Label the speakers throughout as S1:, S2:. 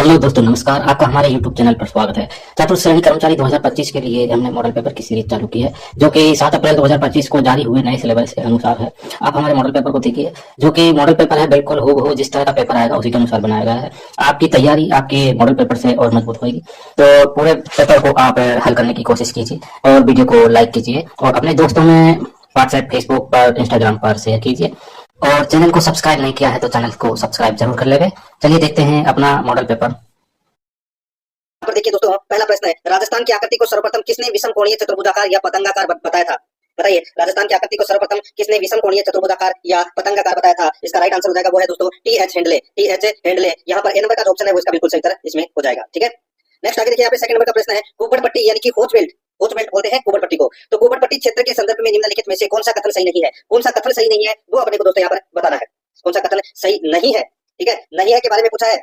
S1: Hello दोस्तों, नमस्कार। आपका हमारे YouTube चैनल पर स्वागत है। चतुर्थ श्रेणी कर्मचारी 2025 के लिए हमने मॉडल पेपर की सीरीज चालू की है, जो कि 7 अप्रैल 2025 को जारी हुए नए सिलेबस के अनुसार है। आप हमारे मॉडल पेपर को देखिए, जो कि मॉडल पेपर है, बिल्कुल हूबहू जिस तरह का पेपर आएगा उसी के अनुसार बनाया गया है। आपकी तैयारी आपके मॉडल पेपर से और मजबूत होगी। तो पूरे पेपर को आप हल करने की कोशिश कीजिए और वीडियो को लाइक कीजिए और अपने दोस्तों में व्हाट्सएप, फेसबुक पर, इंस्टाग्राम पर शेयर कीजिए। और चैनल को सब्सक्राइब नहीं किया है तो चैनल को सब्सक्राइब जरूर कर लेंगे। चलिए देखते हैं अपना मॉडल पेपर।
S2: पर देखिए दोस्तों, पहला प्रश्न है, राजस्थान की आकृति को सर्वप्रथम किसने विषम कोणीय चतुर्भुजाकार या पतंगाकार बताया था? बताइए, राजस्थान की आकृति को सर्वप्रथम किसने विषम कोणीय चतुर्भुजाकार या पतंगाकार बताया था? इसका राइट आंसर हो जाएगा वो है दोस्तों टी.एच. हेंडले। टी.एच. हेंडले। यहाँ पर ए नंबर का जो ऑप्शन है वो इसका बिल्कुल सही उत्तर इसमें हो जाएगा। ठीक है, नेक्स्ट आगे देखिए, यहाँ पे सेकंड नंबर का प्रश्न है, कुबड़ पट्टी यानी कि होच बेल्ट, होच बेल्ट बोलते हैं कुबड़ पट्टी को। तो कुबड़ पट्टी क्षेत्र के संदर्भ में निम्नलिखित में से कौन सा कथन सही नहीं है? कौन सा कथन सही नहीं है वो अपने को दोस्तों यहाँ पर बताना है। कौन सा कथन सही नहीं है? ठीक है, नहीं है के बारे में पूछा है।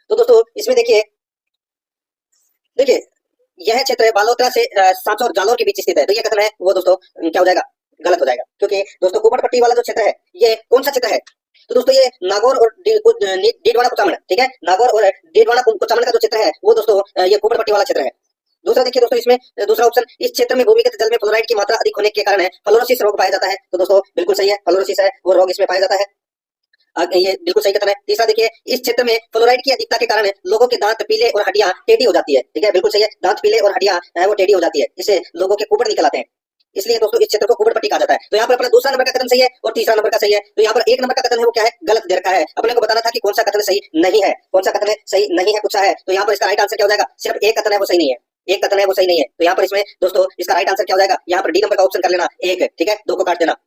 S2: तो दोस्तों इसमें देखिए यह क्षेत्र है बालोतरा से सांचौर और जालौर के बीच स्थित है। तो ये कथन है वो दोस्तों क्या हो जाएगा? गलत हो जाएगा, क्योंकि दोस्तों कुबड़ पट्टी वाला जो क्षेत्र है ये कौन सा क्षेत्र है? तो दोस्तों ये नागौर और डीडवाना कुचामन, ठीक है, नागौर और डीडवाना कुचामन का जो क्षेत्र है वो दोस्तों ये कुबड़ पट्टी वाला क्षेत्र है। दूसरा देखिए दोस्तों, इसमें दूसरा ऑप्शन, इस क्षेत्र में भूमिगत जल में फ्लोराइड की मात्रा अधिक होने के कारण फ्लोरोसिस रोग पाया जाता है। तो दोस्तों बिल्कुल सही है, फ्लोरोसिस है वो रोग इसमें पाया जाता है। ये बिल्कुल सही कथन है। तीसरा देखिए, इस क्षेत्र में फ्लोराइड की अधिकता के कारण लोगों के दांत पीले और हड्डियां टेढ़ी हो जाती है। ठीक है, बिल्कुल सही है, दांत पीले और हड्डियां वो टेढ़ी हो जाती है, इससे लोगों के कुबड़ निकल आते हैं। इसलिए दोस्तों इस क्षेत्र को कुबड़ पट्टी कहा जाता है। तो यहाँ पर अपना दूसरा नंबर का कथन सही है और तीसरा नंबर का सही है। तो यहाँ पर एक नंबर का कथन है वो क्या है? गलत दे रखा है। अपने को बताना था कि कौन सा कथन सही नहीं है, कौन सा कथन सही नहीं है पूछा है। तो यहाँ पर इसका राइट आंसर क्या हो जाएगा? सिर्फ एक कथन है वो सही नहीं है, एक कथन है वो सही नहीं है। तो यहाँ पर इसमें दोस्तों इसका राइट आंसर क्या हो जाएगा? यहाँ पर डी नंबर का ऑप्शन कर लेना एक, ठीक है, दो को काट देना।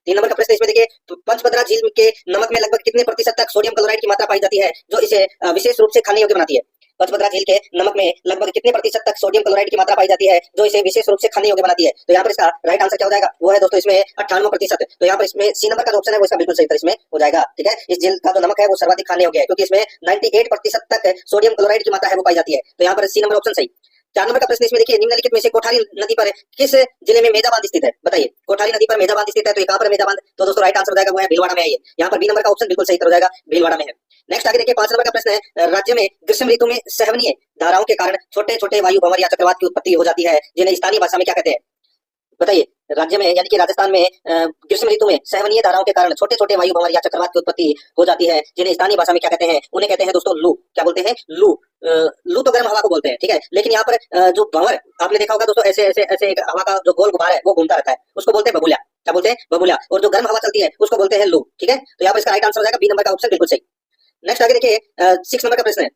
S2: 3 नंबर का प्रश्न इसमें देखिए, पंचभद्रा झील के नमक में लगभग कितने प्रतिशत तक सोडियम क्लोराइड की मात्रा पाई जाती है जो इसे विशेष रूप से खाने योग्य बनाती है? पंचभद्रा झील के नमक में लगभग कितने प्रतिशत तक सोडियम क्लोराइड की मात्रा पाई जाती है जो इसे विशेष रूप से खाने योग्य बनाती है? तो यहाँ पर इसका राइट आंसर क्या हो जाएगा? वो है दोस्तों इसमें 98%। तो यहाँ पर इसमें सी नंबर का जो ऑप्शन है वो इसका बिल्कुल सही उत्तर इसमें हो जाएगा। ठीक है, इस झील का जो नमक है वो सर्वाधिक खाने योग्य है, क्योंकि इसमें 98% तक सोडियम क्लोराइड की मात्रा है वो पाई जाती है। तो यहाँ पर सी नंबर ऑप्शन सही। 4 नंबर का प्रश्न इसमें देखिए, निम्नलिखित में से कोठारी नदी पर किस जिले में मेजा बांध स्थित है? बताइए, कोठारी नदी पर मेजा बांध स्थित है, तो ये कहां पर मेजा बांध? तो दोस्तों राइट आंसर हो जाएगा वो है भीलवाड़ा में है ये। यहाँ पर बी नंबर का ऑप्शन बिल्कुल सही हो जाएगा, भीलवाड़ा में है। नेक्स्ट आगे देखिए, 5 नंबर का प्रश्न है, राज्य में ग्रीष्म ऋतु में सहवनीय धाराओं के कारण छोटे छोटे वायु भंवर या चक्रवात की उत्पत्ति हो जाती है, जिन्हें स्थानीय भाषा में क्या कहते हैं? बताइए, राज्य में यानी कि राजस्थान में ग्रीष्म ऋतु में सहवनीय धाराओं के कारण छोटे छोटे वायु भंवर या चक्रवात की उत्पत्ति हो जाती है, जिन्हें स्थानीय भाषा में क्या कहते हैं? उन्हें कहते हैं दोस्तों लू। क्या बोलते हैं? लू। लू तो गर्म हवा को बोलते हैं, ठीक है, लेकिन यहाँ पर जो भंवर आपने देखा होगा दोस्तों, ऐसे ऐसे ऐसे एक हवा का जो गोल गुब्बार है वो घूमता रहता है, उसको बोलते हैं बबूला। क्या बोलते हैं? बबूला। और जो गर्म हवा चलती है उसको बोलते हैं लू। ठीक है, तो यहाँ पर इसका राइट आंसर हो जाएगा बी नंबर का ऑप्शन बिल्कुल सही। नेक्स्ट आगे देखिए, 6 नंबर का प्रश्न है,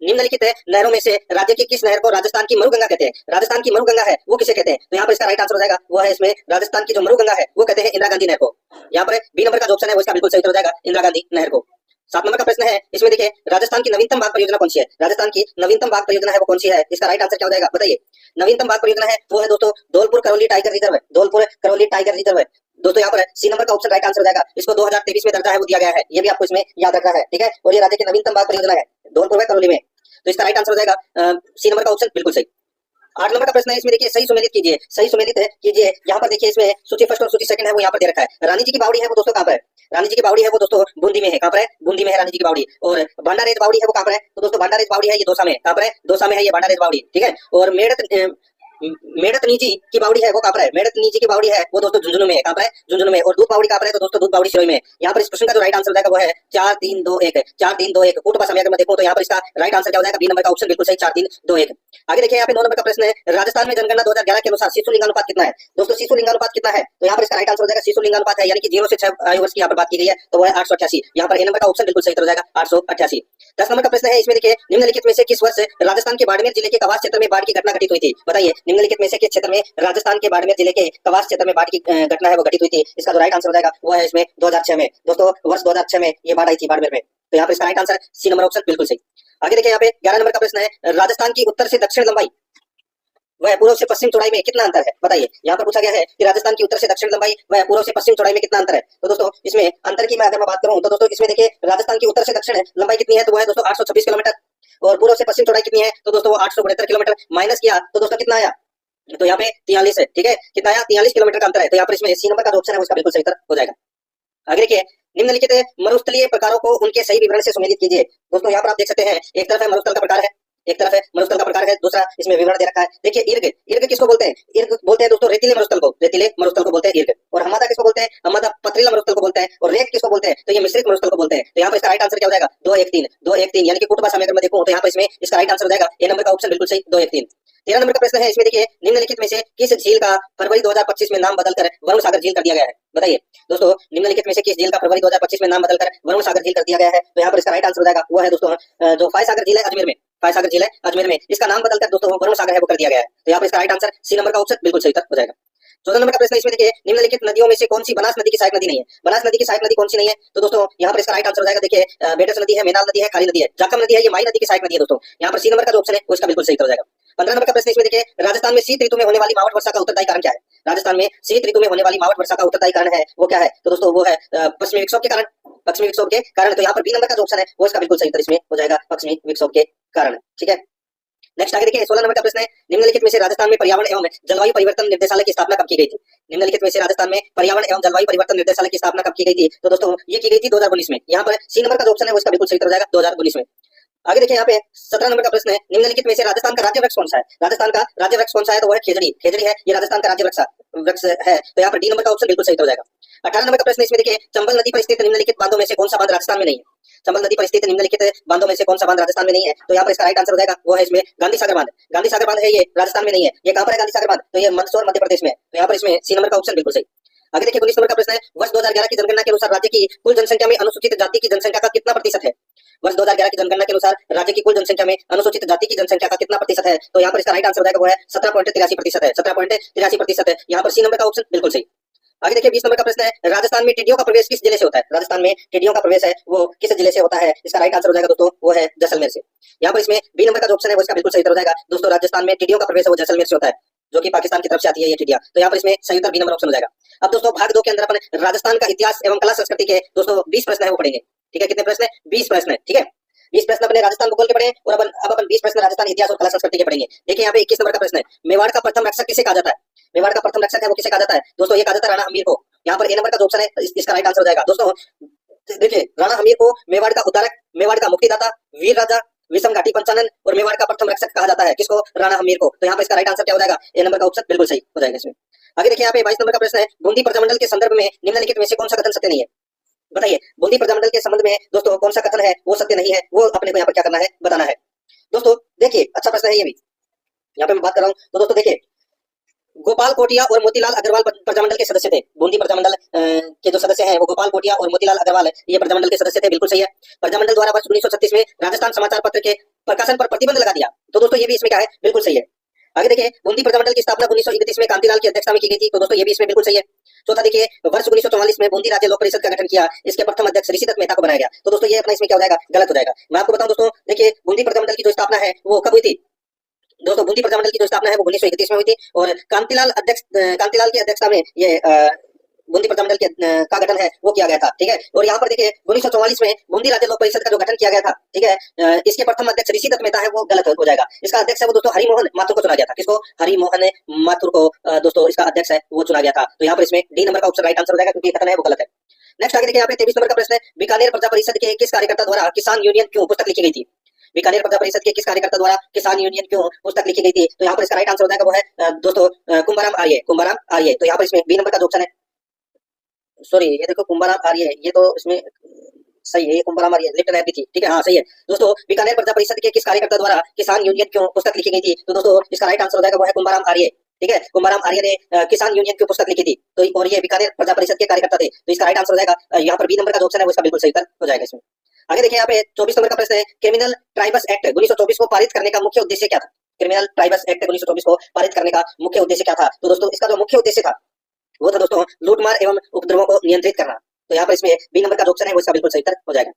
S2: निम्नलिखित नहरों में से राज्य की किस नहर को राजस्थान की मरुगंगा कहते हैं? राजस्थान की मरुगंगा है वो किसे कहते हैं? तो यहाँ पर इसका राइट आंसर हो जाएगा वो है इसमें राजस्थान की जो मरुगंगा है वो कहते हैं इंदिरा गांधी नहर को। यहाँ पर बी नंबर का जो ऑप्शन है वो इसका बिल्कुल सही उत्तर हो जाएगा, इंदिरा गांधी नहर को। 7 नंबर का प्रश्न है, इसमें देखिए, राजस्थान की नवीनतम बाग परियोजना कौन सी है? राजस्थान की नवीनतम बाग परियोजना है वो कौन सी है? इसका राइट आंसर क्या हो जाएगा? बताइए, नवीनतम बाग परियोजना है वो है दोस्तों धौलपुर करौली टाइगर रिजर्व है, धौलपुर करौली टाइगर रिजर्व है दोस्तों। यहाँ पर सी नंबर का ऑप्शन राइट आंसर हो जाएगा। इसको 2023 में दर्जा है वो दिया गया है, ये भी आपको इसमें याद रखना है। ठीक है, और ये राज्य की नवीनतम बाग परियोजना है, धौलपुर में करौली में। तो इसका राइट आंसर हो जाएगा सी नंबर का ऑप्शन बिल्कुल सही। 8 नंबर का प्रश्न है, इसमें देखिए, सही सुमेलित कीजिए, सही सुमेलित कीजिए। यहाँ पर देखिए, इसमें सूची फर्स्ट और सूची सेकंड है वो यहाँ पर दे रखा है। रानी जी की बावड़ी है वो दोस्तों कहाँ पर है? रानी जी की बावड़ी है वो दोस्तों बूंदी में है। कहाँ पर है? बूंदी में है रानी जी की बावड़ी। और भांडारेज बावड़ी है वो कहाँ पर है? तो दोस्तों भांडारेज बावड़ी है ये दौसा में। कहाँ पर है? दौसा में है ये भांडारेज बावड़ी। ठीक है, और मेड़तनी जी की बावड़ी है वो कहाँ पर है? मेड़तनी जी की बावड़ी है वो दोस्तों झुंझुनू में है। कहाँ पर है? झुंझुनू में। और दूध बावड़ी कहाँ पर है? तो दोस्तों दूध बावड़ी सिरोही में। यहाँ पर इस प्रश्न का जो राइट आंसर हो जाएगा वो है 4 3 2 1, 4 3 2 1। कूट भाषा में अगर मैं देखूं तो यहाँ पर इसका राइट आंसर क्या हो जाएगा? बी नंबर का ऑप्शन बिल्कुल सही, 4 3 2 1। आगे देखिए, यहाँ पे 9 नंबर का प्रश्न है, राजस्थान में जनगणना 2011 के अनुसार शिशु लिंगानुपात कितना है? दोस्तों शिशु लिंगानुपात कितना है? तो यहाँ पर इसका राइट आंसर हो जाएगा शिशु लिंगानुपात है, यानी कि 0 से 6 आयु वर्ष की यहाँ पर बात की गई है, तो वह 888। यहाँ पर ए नंबर का ऑप्शन बिल्कुल सही हो जाएगा, 888। 10 नंबर का प्रश्न है, इसमें देखिए, निम्नलिखित में से किस वर्ष राजस्थान के बाड़मेर जिले के कवास क्षेत्र में बाढ़ की घटना घटित हुई थी? बताइए, निम्नलिखित में से किस क्षेत्र में राजस्थान के बाड़मेर जिले के कवास क्षेत्र में बाढ़ की घटना है वो घटित हुई थी? इसका जो राइट आंसर हो जाएगा वो है इसमें 2006 में। दोस्तों वर्ष 2006 में ये बाढ़ आई थी बाड़मेर में। तो यहाँ पर इसका right answer C number option बिल्कुल सही। आगे देखिए, यहाँ पे 11 नंबर का प्रश्न है, राजस्थान की उत्तर से दक्षिण लंबाई वह पूर्व से पश्चिम चौड़ाई में कितना अंतर है? बताइए, यहाँ पर पूछा गया है कि राजस्थान की उत्तर से दक्षिण लंबाई वह पूर्व से पश्चिम चौड़ाई में कितना अंतर है? तो दोस्तों इसमें अंतर की मैं अगर बात करूं तो दोस्तों इसमें देखिए, राजस्थान की उत्तर से दक्षिण लंबाई कितनी है? तो वह है दोस्तों 826 किलोमीटर। और पूर्व से पश्चिम चौड़ाई कितनी है? तो दोस्तों 872 किलोमीटर। माइनस किया तो दोस्तों कितना आया? तो यहाँ पे 43 है। ठीक है, कितना आया? 43 किलोमीटर का अंतर है। तो यहाँ पर इसमें सी नंबर का जो ऑप्शन है उसका बिल्कुल सही उत्तर हो जाएगा। आगे देखिए, निम्नलिखित मरुस्थलीय प्रकारों को उनके सही विवरण से सुमेलित कीजिए। दोस्तों यहाँ पर आप देख सकते हैं, एक तरफ है मरुस्थल का प्रकार है, एक तरफ है मरुस्थल का प्रकार है, दूसरा इसमें विवरण दे रखा है। देखिए इर्ग, इर्ग किसको बोलते हैं? इर्ग बोलते हैं दोस्तों रेतीले मरुस्थल को, रेतीले मरुस्थल को बोलते हैं इर्ग। और हमादा किसको बोलते हैं? हमादा पथरीला मरुस्थल को बोलते हैं। और रेत किसको बोलते हैं? तो ये मिश्रित मरुस्थल को बोलते हैं। तो यहाँ पर इसका राइट आंसर क्या हो जाएगा? 213, 213 यानी कि कुट भाषा में अगर मैं देखूं तो यहाँ पर इसमें इसका राइट आंसर हो जाएगा ए नंबर का ऑप्शन बिल्कुल सही, 213। 13 नंबर का प्रश्न है, इसमें देखिए निम्नलिखित में से किस झील का फरवरी 2025 में नाम बदलकर वरुण सागर झील कर दिया गया है? बताइए दोस्तों, निम्नलिखित में से किस झील का फरवरी 2025 में नाम बदलकर वरुण सागर झील कर दिया गया है? तो यहाँ पर इसका राइट आंसर हो जाएगा, वो है दोस्तों जो फाय सागर झील है अजमेर में, फाय सागर झील है अजमेर में, इसका नाम बदलकर दोस्तों वरुण सागर है वो कर दिया गया है। तो यहाँ पर इसका राइट आंसर सी नंबर का ऑप्शन बिल्कुल सही हो जाएगा। 14 नंबर का प्रश्न इसमें देखिए, निम्नलिखित नदियों में से कौन सी बनास नदी की सहायक नदी नहीं है? बनास नदी की सहायक नदी कौन सी नहीं है? तो दोस्तों यहाँ पर इसका राइट आंसर हो जाएगा, देखिए बेटस नदी है, मेनाल नदी है, खारी नदी है, जाखम नदी है, ये माई नदी की सहायक नदी है दोस्तों। यहाँ पर सी नंबर का जो ऑप्शन है वो इसका बिल्कुल सही हो जाएगा। 15 नंबर का प्रश्न इसमें देखिए, राजस्थान में शीत ऋतु में होने वाली मावठ वर्षा का उत्तरदायी कारण क्या है? राजस्थान में शीत ऋतु में होने वाली मावठ वर्षा का उत्तरदायी कारण है वो क्या है? तो दोस्तों वो है पश्चिमी विक्षोभ के कारण, पश्चिमी विक्षोभ के कारण। तो यहाँ पर बी नंबर का जो ऑप्शन है वो इसका बिल्कुल सही उत्तर इसमें हो जाएगा, पश्चिमी विक्षोभ के कारण। ठीक है, नेक्स्ट आगे देखिए 16 नंबर का प्रश्न है, निम्नलिखित में से राजस्थान में पर्यावरण एवं जलवायु परिवर्तन निर्देशालय की स्थापना कब की गई थी? निम्नलिखित में से राजस्थान में पर्यावरण एवं जलवायु परिवर्तन निर्देशालय की स्थापना कब की गई थी? तो दोस्तों ये की गई थी 2019 में। यहाँ पर सी नंबर का जो ऑप्शन है वो इसका बिल्कुल सही हो जाएगा, 2019 में। आगे देखिए यहाँ पे 17 नंबर का प्रश्न है, निम्नलिखित में से राजस्थान का राज्य वृक्ष कौन सा है? राजस्थान का राज्य वृक्ष कौन सा है? तो वो है खेजड़ी, खेजड़ी है, ये राजस्थान का राज्य वृक्ष है। तो यहाँ पर डी नंबर का ऑप्शन बिल्कुल सही हो जाएगा। 18 नंबर का प्रश्न इसमें देखिए, चंबल नदी पर स्थित निम्नलिखित बांधों में से कौन सा बांध राजस्थान में नहीं है? चंबल नदी पर स्थित निम्नलिखित बांधों में से कौन सा बांध राजस्थान में नहीं है? तो यहाँ पर इसका राइट आंसर हो जाएगा, वो है इसमें गांधी सागर बांध। गांधी सागर बांध है, ये राजस्थान में नहीं है। ये कहाँ पर है गांधी सागर बांध? तो ये मंदसौर मध्य प्रदेश में है। तो यहाँ पर इसमें सी नंबर का ऑप्शन बिल्कुल सही। आगे देखिए 19 नंबर का प्रश्न है, वर्ष 2011 की जनगणना के अनुसार राज्य की कुल जनसंख्या में अनुसूचित जाति की जनसंख्या का कितना प्रतिशत है? वर्ष 2011 की जनगणना के अनुसार राज्य की कुल जनसंख्या में अनुसूचित जाति की जनसंख्या का कितना प्रतिशत है? तो यहाँ पर इसका राइट आंसर हो जाएगा, वो है 17.83% है, 17.83% है। यहाँ पर सी नंबर का ऑप्शन बिल्कुल सही। आगे देखिए 20 नंबर का प्रश्न है, राजस्थान में टिड्डियों का प्रवेश किस जिले से होता है? राजस्थान में टिड्डियों का प्रवेश है वो किस जिले से होता है? इसका राइट आंसर हो जाएगा दोस्तों, वो है जैसलमेर से। यहाँ पर इसमें बी नंबर का जो ऑप्शन है वो इसका बिल्कुल सही हो जाएगा दोस्तों, राजस्थान में टिड्डियों का प्रवेश है वो जैसलमेर से होता है, जो कि पाकिस्तान की तरफ से आती है ये टिड्डियां। तो यहाँ पर इसमें सही उत्तर बी नंबर ऑप्शन हो जाएगा। अब दोस्तों भाग 2 के अंदर अपन राजस्थान का इतिहास एवं कला संस्कृति के दोस्तों 20 प्रश्न है वो पढ़ेंगे। ठीक है, कितने प्रश्न है? 20 प्रश्न है। ठीक है, 20 प्रश्न अपने राजस्थान भूगोल के पढ़े और अब अपन 20 प्रश्न राजस्थान इतिहास और कला संस्कृति के पढ़ेंगे। देखिए यहाँ पे 21 नंबर का प्रश्न है, मेवाड़ का प्रथम रक्षक किसे कहा जाता है? मेवाड़ का प्रथम रक्षक है वो किसे कहा जाता है? दोस्तों ये कहा जाता है राणा हमीर को। यहाँ पर ए नंबर का जो ऑप्शन है इसका राइट आंसर हो जाएगा दोस्तों। देखिए राणा हमीर को मेवाड़ का उद्धारक, मेवाड़ का मुक्तिदाता, वीर राजा, विषम घाटी पंचानन और मेवाड़ का प्रथम रक्षक कहा जाता है किसको? राणा हमीर को। तो यहाँ पर इसका राइट आंसर क्या हो जाएगा? ए नंबर का ऑप्शन बिल्कुल सही हो जाएगा इसमें। आगे देखिए यहाँ पे 22 नंबर का प्रश्न है, बूंदी प्रजामंडल के संदर्भ में निम्नलिखित में से कौन सा कथन सत्य नहीं है? बताइए, बूंदी प्रजामंडल के संबंध में दोस्तों कौन सा कथन है वो सत्य नहीं है? वो अपने को यहाँ पर क्या करना है, बताना है। दोस्तों देखिए अच्छा प्रश्न है ये भी, यहाँ पे मैं बात कर रहा हूँ। तो दोस्तों देखिए, गोपाल कोटिया और मोतीलाल अग्रवाल प्रजामंडल के सदस्य थे। बूंदी प्रजामंडल के जो सदस्य हैं वो गोपाल कोटिया और मोतीलाल अग्रवाल ये प्रजामंडल के सदस्य थे, बिल्कुल सही है। प्रजामंडल द्वारा वर्ष 1936 में राजस्थान समाचार पत्र के प्रकाशन पर प्रतिबंध लगा दिया। तो दोस्तों ये भी इसमें क्या है, बिल्कुल सही है। आगे देखिए, बूंदी प्रजामंडल की स्थापना 1931 में कांतिलाल की अध्यक्षता में की गई थी। तो दोस्तों ये भी इसमें बिल्कुल सही है। चौथा देखिए, वर्ष 1944 में बूंदी राज्य लोक परिषद का गठन किया, इसके प्रथम अध्यक्ष ऋषिदत्त मेहता को बनाया गया। तो दोस्तों ये अपना इसमें क्या हो जाएगा, गलत हो जाएगा। मैं आपको बताऊं दोस्तों, देखिए बूंदी प्रजामंडल की जो स्थापना है वो कब हुई थी? दोस्तों बूंदी प्रजामंडल की जो स्थापना है वो 1931 में हुई थी और कांतिलाल की अध्यक्षता में ये बूंदी प्रजामंडल का गठन है वो किया गया था। ठीक है, और यहाँ पर देखिए 1944 में बूंदी राज्य लोक परिषद का जो गठन किया गया था, ठीक है, इसके प्रथम अध्यक्ष ऋषिदत्त मेहता है वो गलत हो जाएगा। इसका अध्यक्ष है वो दोस्तों हरिमोहन माथुर को चुना गया था। किसको? हरिमोहन माथुर को दोस्तों इसका अध्यक्ष है वो चुना गया था। तो यहाँ पर इसमें डी नंबर का ऑप्शन राइट आंसर हो जाएगा क्योंकि कथन है वो गलत है। नेक्स्ट आगे देखिए यहाँ पे 23 नंबर का प्रश्न है, बीकानेर प्रजा परिषद के किस कार्यकर्ता द्वारा किसान यूनियन क्यों पुस्तक लिखी गई थी? बीकानेर प्रजा परिषद के किस कार्यकर्ता द्वारा किसान यूनियन क्यों पुस्तक लिखी गई थी? तो यहाँ पर इसका राइट आंसर हो जाएगा वो है दोस्तों कुंभाराम आर्य, कुंभाराम आर्य। तो यहाँ पर इसमें बी नंबर का जो ऑप्शन है, सॉरी ये देखो कुंभाराम आर्य है, ये तो इसमें सही है, ये कुंभाराम आर्य लिप्ट रहती थी। ठीक है, हाँ सही है दोस्तों। बीकानेर प्रजा परिषद के किस कार्यकर्ता द्वारा किसान यूनियन क्यों पुस्तक लिखी गई थी? तो दोस्तों इसका राइट आंसर हो जाएगा वो है कुंभाराम आर्य। ठीक है, कुंभाराम आर्य ने किसान यूनियन की पुस्तक लिखी थी। तो और ये बीकानेर प्रजा परिषद के कार्यकर्ता थे। तो इसका राइट आंसर हो जाएगा यहाँ पर बी नंबर का जो ऑप्शन है वो इसका बिल्कुल सही उत्तर हो जाएगा इसमें। आगे देखिए यहाँ पे 24 नंबर का प्रश्न है, क्रिमिनल ट्राइब्स एक्ट 1924 को पारित करने का मुख्य उद्देश्य क्या था? क्रिमिनल ट्राइब्स एक्ट 1924 को पारित करने का मुख्य उद्देश्य क्या था? तो दोस्तों इसका जो मुख्य उद्देश्य था वो था दोस्तों लूटमार एवं उपद्रवों को नियंत्रित करना। तो यहाँ पर इसमें बी नंबर का जो ऑप्शन है वो इसका बिल्कुल सही उत्तर हो जाएगा।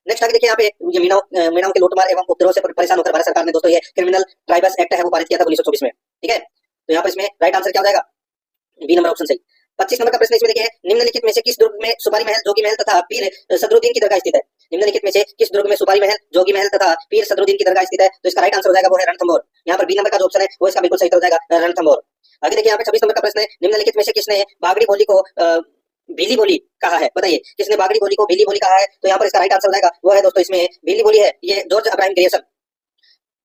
S2: नेक्स्ट आगे देखिए यहाँ पे ये मीणाओं के लूटमार एवं उपद्रव से परेशान होकर भारत सरकार ने दोस्तों ये क्रिमिनल ट्राइब्स एक्ट है वो पारित किया था 1924 में। ठीक है, तो यहाँ पर इसमें राइट आंसर क्या हो जाएगा, बी नंबर ऑप्शन सही। 25 नंबर का प्रश्न इसमें देखिए, निम्नलिखित में से किस दुर्ग में सुपारी महल, जोगी महल तथा पीर सदरुद्दीन की दरगाह स्थित है? निम्नलिखित में से किस दुर्ग में सुपारी महल, जोगी महल तथा पीर सदरुद्दीन की दरगाह स्थित है? तो इसका राइट आंसर हो जाएगा वो है रणथंभौर। यहाँ पर बी नंबर का जो ऑप्शन है वो इसका बिल्कुल सही हो जाएगा रणथंभौर। आगे देखिए यहाँ पे 26 नंबर का प्रश्न है, निम्नलिखित में से किसने बागड़ी बोली को भीली बोली कहा है? बताइए किसने बागड़ी बोली को भीली बोली कहा है? तो यहाँ पर इसका राइट आंसर हो जाएगा वो है दोस्तों इसमें भीली बोली है, ये George Abraham Grierson.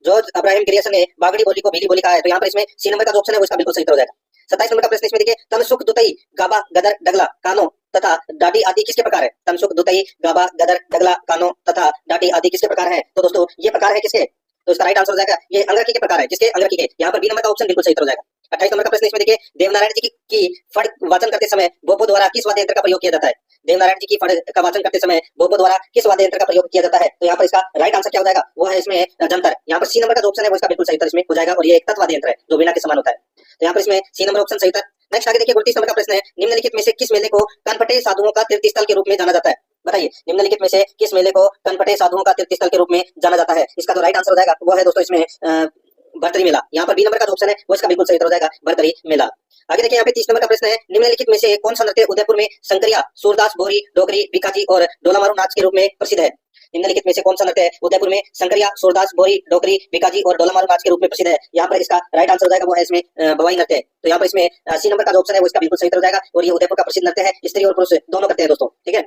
S2: George Abraham Grierson ने बागड़ी बोली को भीली बोली कहा है। तो यहाँ पर इसमें सी नंबर का जो ऑप्शन है वो इसका बिल्कुल सही उत्तर हो जाएगा। 27 नंबर का प्रश्न इसमें देखिए, तमसुक दुतई गाबा गदर डगला कानो तथा डाटी आदि किसके प्रकार है? तमसुक दुतई गाबा गदर डगला कानो तथा डाटी आदि किसके प्रकार है? तो दोस्तों ये प्रकार है किसके? तो इसका राइट आंसर हो जाएगा ये अंगरखी के प्रकार है। किसके? अंगरखी के। यहाँ पर बी नंबर का ऑप्शन बिल्कुल सही उत्तर हो जाएगा। 28 नंबर का प्रश्न इसमें देखिए, देवनारायण जी की फड़ वाचन करते समय भोपो द्वारा किस वाद्य यंत्र का प्रयोग किया जाता है? देवनारायण जी की फड़ का वाचन करते समय भोपो द्वारा किस वाद्य यंत्र का प्रयोग किया जाता है? तो यहाँ पर इसका राइट आंसर क्या हो जाएगा? वो है इसमें जंतर। यहाँ पर सी नंबर का जो ऑप्शन है वो इसका बिल्कुल सही उत्तर इसमें हो जाएगा और ये एक तत्वाद्य यंत्र है जो वीणा के समान होता है। तो यहाँ पर इसमें सी नंबर ऑप्शन सही उत्तर। नेक्स्ट आगे देखिए, 29 नंबर का प्रश्न है, निम्नलिखित में से किस मेले को कनपटे साधुओं का तीर्थ स्थल के रूप में जाना जाता है? बताइए निम्नलिखित में से किस मेले को कनपटे साधुओं का तीर्थ स्थल के रूप में जाना जाता है? इसका जो राइट आंसर हो जाएगा वो है दोस्तों इसमें भरतरी मेला। यहाँ पर बी नंबर का जो ऑप्शन है वो इसका बिल्कुल सही उत्तर हो जाएगा, भरतरी मेला। आगे देखिए यहाँ पे 30 नंबर का प्रश्न है, निम्नलिखित में से कौन सा नृत्य उदयपुर में संकरिया, सूरदास, बोरी, डोगरी, भिखाजी और डोलामारू नाच के रूप में प्रसिद्ध है? निम्नलिखित में से कौन सा नृत्य उदयपुर में संकरिया, सूरदास, बोरी, डोगरी, भिखाजी और डोलामारू नाच के रूप में प्रसिद्ध है? यहाँ पर इसका राइट आंसर हो जाएगा वो है इसमें बवाई नृत्य। तो यहाँ पर इसमें सी नंबर का जो ऑप्शन है वो इसका बिल्कुल सही उत्तर हो जाएगा और ये उदयपुर का प्रसिद्ध नृत्य है, स्त्री और पुरुष दोनों करते हैं दोस्तों, ठीक है।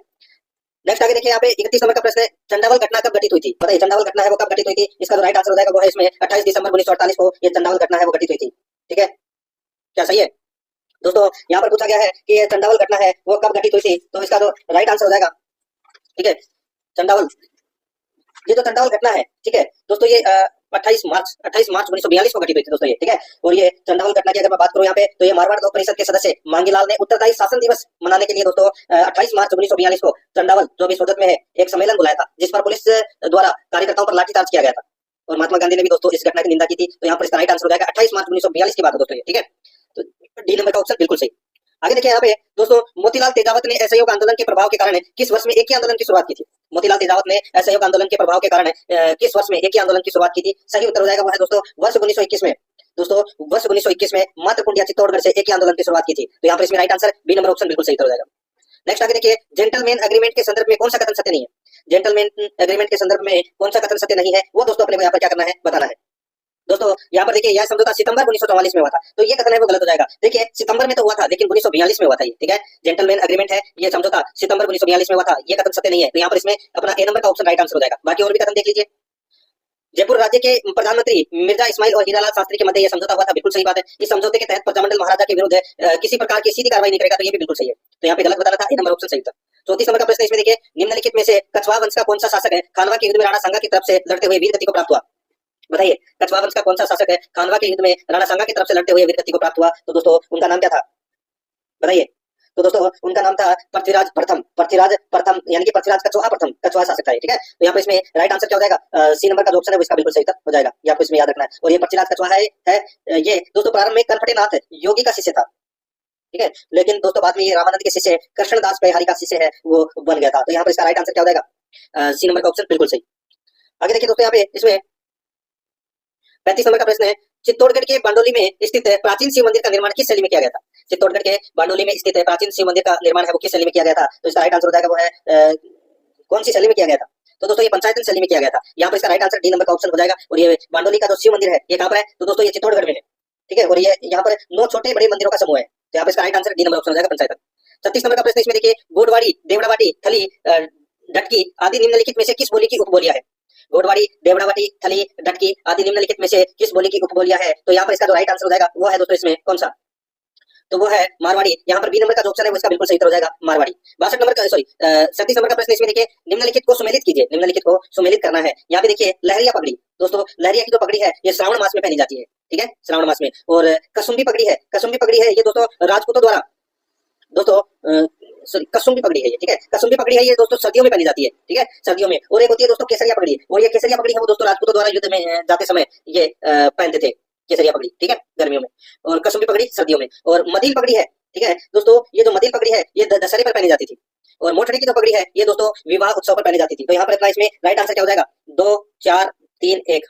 S2: नेक्स्ट आगे देखिए यहाँ पे 31 नंबर का प्रश्न है, चंडावल घटना कब घटित हुई थी? बताइए चंडावल घटना है वो कब घटित हुई थी? इसका जो राइट आंसर हो जाएगा वो है इसमें 28 दिसंबर 1948 को ये चंडावल घटना है वो घटित हुई थी, ठीक है। क्या सही है दोस्तों? यहाँ पर पूछा गया है कि ये चंडावल घटना है वो कब घटित हुई थी, तो इसका जो राइट आंसर हो जाएगा, ठीक है, चंडावल, ये जो चंडावल घटना है, ठीक है दोस्तों, ये 28 मार्च 1942 को घटित हुई थी दोस्तों ये, ठीक है। और ये चंडावल घटना की अगर मैं बात करूं यहाँ पे, तो ये मारवाड़ लोक परिषद के सदस्य मांगीलाल ने उत्तरदायी शासन दिवस मनाने के लिए दोस्तों 28 मार्च 1942 को चंडावल जो अभी सोजत में है एक सम्मेलन बुलाया था, जिस पर पुलिस द्वारा कार्यकर्ताओं पर लाठीचार्ज किया गया था और महात्मा गांधी ने भी दोस्तों इस घटना की निंदा की थी। तो यहाँ पर इसका राइट आंसर हो जाएगा 28 मार्च 1942 की बात है दोस्तों ये, ठीक है। तो डी नंबर का ऑप्शन बिल्कुल सही। आगे देखिए यहाँ पे दोस्तों, मोतीलाल तेजावत ने असहयोग आंदोलन के प्रभाव के कारण किस वर्ष में एक ही आंदोलन की शुरुआत की थी? मोतीलाल तेजावत ने असहयोग आंदोलन के प्रभाव के कारण किस वर्ष में एक ही आंदोलन की शुरुआत की थी? सही उत्तर हो जाएगा वो है दोस्तों वर्ष 1921 में। दोस्तों वर्ष 1921 में मातृकुंडिया चित्तौड़गढ़ से एक ही आंदोलन की शुरुआत की थी। तो यहाँ पर इसमें right answer B number option बिल्कुल सही उत्तर हो जाएगा। नेक्स्ट आगे देखिए, जेंटलमैन एग्रीमेंट के संदर्भ में कौन सा कथन सत्य नहीं है? जेंटलमैन एग्रीमेंट के संदर्भ में कौन सा कथन सत्य नहीं है वो दोस्तों अपने को यहाँ पर क्या करना है, बताना है। दोस्तों यहाँ पर देखिए, यह समझौता सितंबर 1944 में हुआ था, तो ये कथन है वो गलत हो जाएगा। देखिए सितंबर में तो हुआ था लेकिन 1942 में हुआ था ये, ठीक है। जेंटलमैन एग्रीमेंट है, ये समझौता सितंबर 1942 में हुआ था, ये कथन सत्य नहीं है। तो यहाँ पर इसमें अपना ए नंबर का ऑप्शन राइट आंसर हो जाएगा। बाकी और भी कथन देख लीजिए, जयपुर राज्य के प्रधानमंत्री मिर्जा इस्माइल और हीरालाल शास्त्री के मध्य यह समझौता हुआ था, बिल्कुल सही बात है। इस समझौते के तहत प्रजामंडल महाराजा के विरुद्ध किसी प्रकार की सीधी कार्रवाई नहीं करेगा, तो ये भी बिल्कुल सही है। तो यहाँ पे गलत बताना था, ए नंबर ऑप्शन सही था। 34 नंबर का प्रश्न इसमें देखिए, निम्नलिखित में से कछवा वंश का कौन सा शासक है खानवा के युद्ध में राणा सांगा की तरफ से लड़ते हुए वीर गति को प्राप्त हुआ? बताइए कछवा वंश का कौन सा शासक है खानवा के युद्ध में राणा सांगा की तरफ से लड़ते हुए वीर गति को प्राप्त हुआ? तो दोस्तों उनका नाम क्या था, बताइए। तो दोस्तों उनका नाम था पृथ्वीराज प्रथम यानी कि पृथ्वीराज कछवा शासक था, ठीक है। तो यहाँ पे इसमें राइट आंसर क्या हो जाएगा? सी नंबर का जो ऑप्शन है वो इसका बिल्कुल सही हो जाएगा, ये आपको इसमें याद रखना है। और ये पृथ्वीराज कछवा है ये दोस्तों प्रारंभ में कनपटे नाथ योगी का शिष्य था, ठीक है, लेकिन दोस्तों बाद में ये रामानंद के शिष्य कृष्णदास परिहारी का शिष्य है वो बन गया था। तो यहाँ पर इसका राइट आंसर क्या हो जाएगा? सी नंबर का ऑप्शन बिल्कुल सही। आगे देखिए दोस्तों, यहाँ पे इसमें 35 नंबर का प्रश्न है, चित्तौड़गढ़ के बांडोली में स्थित प्राचीन शिव मंदिर का निर्माण किस शैली में किया गया था? चित्तौड़गढ़ के बांडोली में स्थित प्राचीन शिव मंदिर का निर्माण है वो किस शैली में किया गया था? तो इसका राइट आंसर हो जाएगा वो है कौन सी शैली में किया गया था? तो दोस्तों ये पंचायतन शैली में किया गया था। यहाँ पर इसका राइट आंसर डी नंबर का ऑप्शन हो जाएगा। और ये बांडोली का जो शिव मंदिर है ये कहाँ पर है? तो दोस्तों ये चित्तौड़गढ़ में है, ठीक है। और ये यहाँ पर 9 छोटे बड़े मंदिरों का समूह है। तो यहाँ पर इसका right answer D number option हो जाएगा, पंचायतन। 36 नंबर का प्रश्न इसमें देखिए, गोडवाड़ी, देवड़ावाटी, थली, डटकी आदि निम्नलिखित में से किस बोली की उपबोलियां है? गोडवाड़ी, देवड़ावाटी, थली, डटकी आदि निम्नलिखित में से किस बोली की उपबोलियां है? तो यहाँ पर इसका जो राइट आंसर हो जाएगा वो है दोस्तों इसमें कौन सा? तो वो है मारवाड़ी। यहाँ पर बी नंबर का जो ऑप्शन है वो इसका बिल्कुल सही उत्तर हो जाएगा, मारवाड़ी। 32 नंबर का 37 नंबर का प्रश्न इसमें देखिए, निम्नलिखित को सुमेलित कीजिए, निम्नलिखित को सुमेलित करना है। यहाँ पे देखिए लहरिया पगड़ी, दोस्तों लहरिया की जो पगड़ी है ये श्रावण मास में पहनी जाती है, ठीक है, श्रावण मास में। और कसुम्बी पगड़ी है, कसुम्बी पगड़ी है ये दोस्तों राजपूतों द्वारा दोस्तों कसुम्बी पगड़ी है ये, ठीक है, कसुम्बी पगड़ी है ये दोस्तों सर्दियों में पहनी जाती है, ठीक है, सर्दियों में। और एक होती है दोस्तों केसरिया पगड़ी, और ये केसरिया पगड़ी है वो दोस्तों राजपूतों द्वारा युद्ध में जाते समय ये पहनते थे, केसरिया पगड़ी, ठीक है, गर्मियों में। और कसुम्बी पगड़ी सर्दियों में। और मदिल पगड़ी है, ठीक है दोस्तों, ये जो मदिल पगड़ी है ये दशहरे पर पहनी जाती थी। और मोटड़ी की जो पगड़ी है ये दोस्तों विवाह उत्सव पर पहनी जाती थी। तो यहाँ पर अपना इसमें राइट आंसर क्या हो जाएगा? 2 4 3 1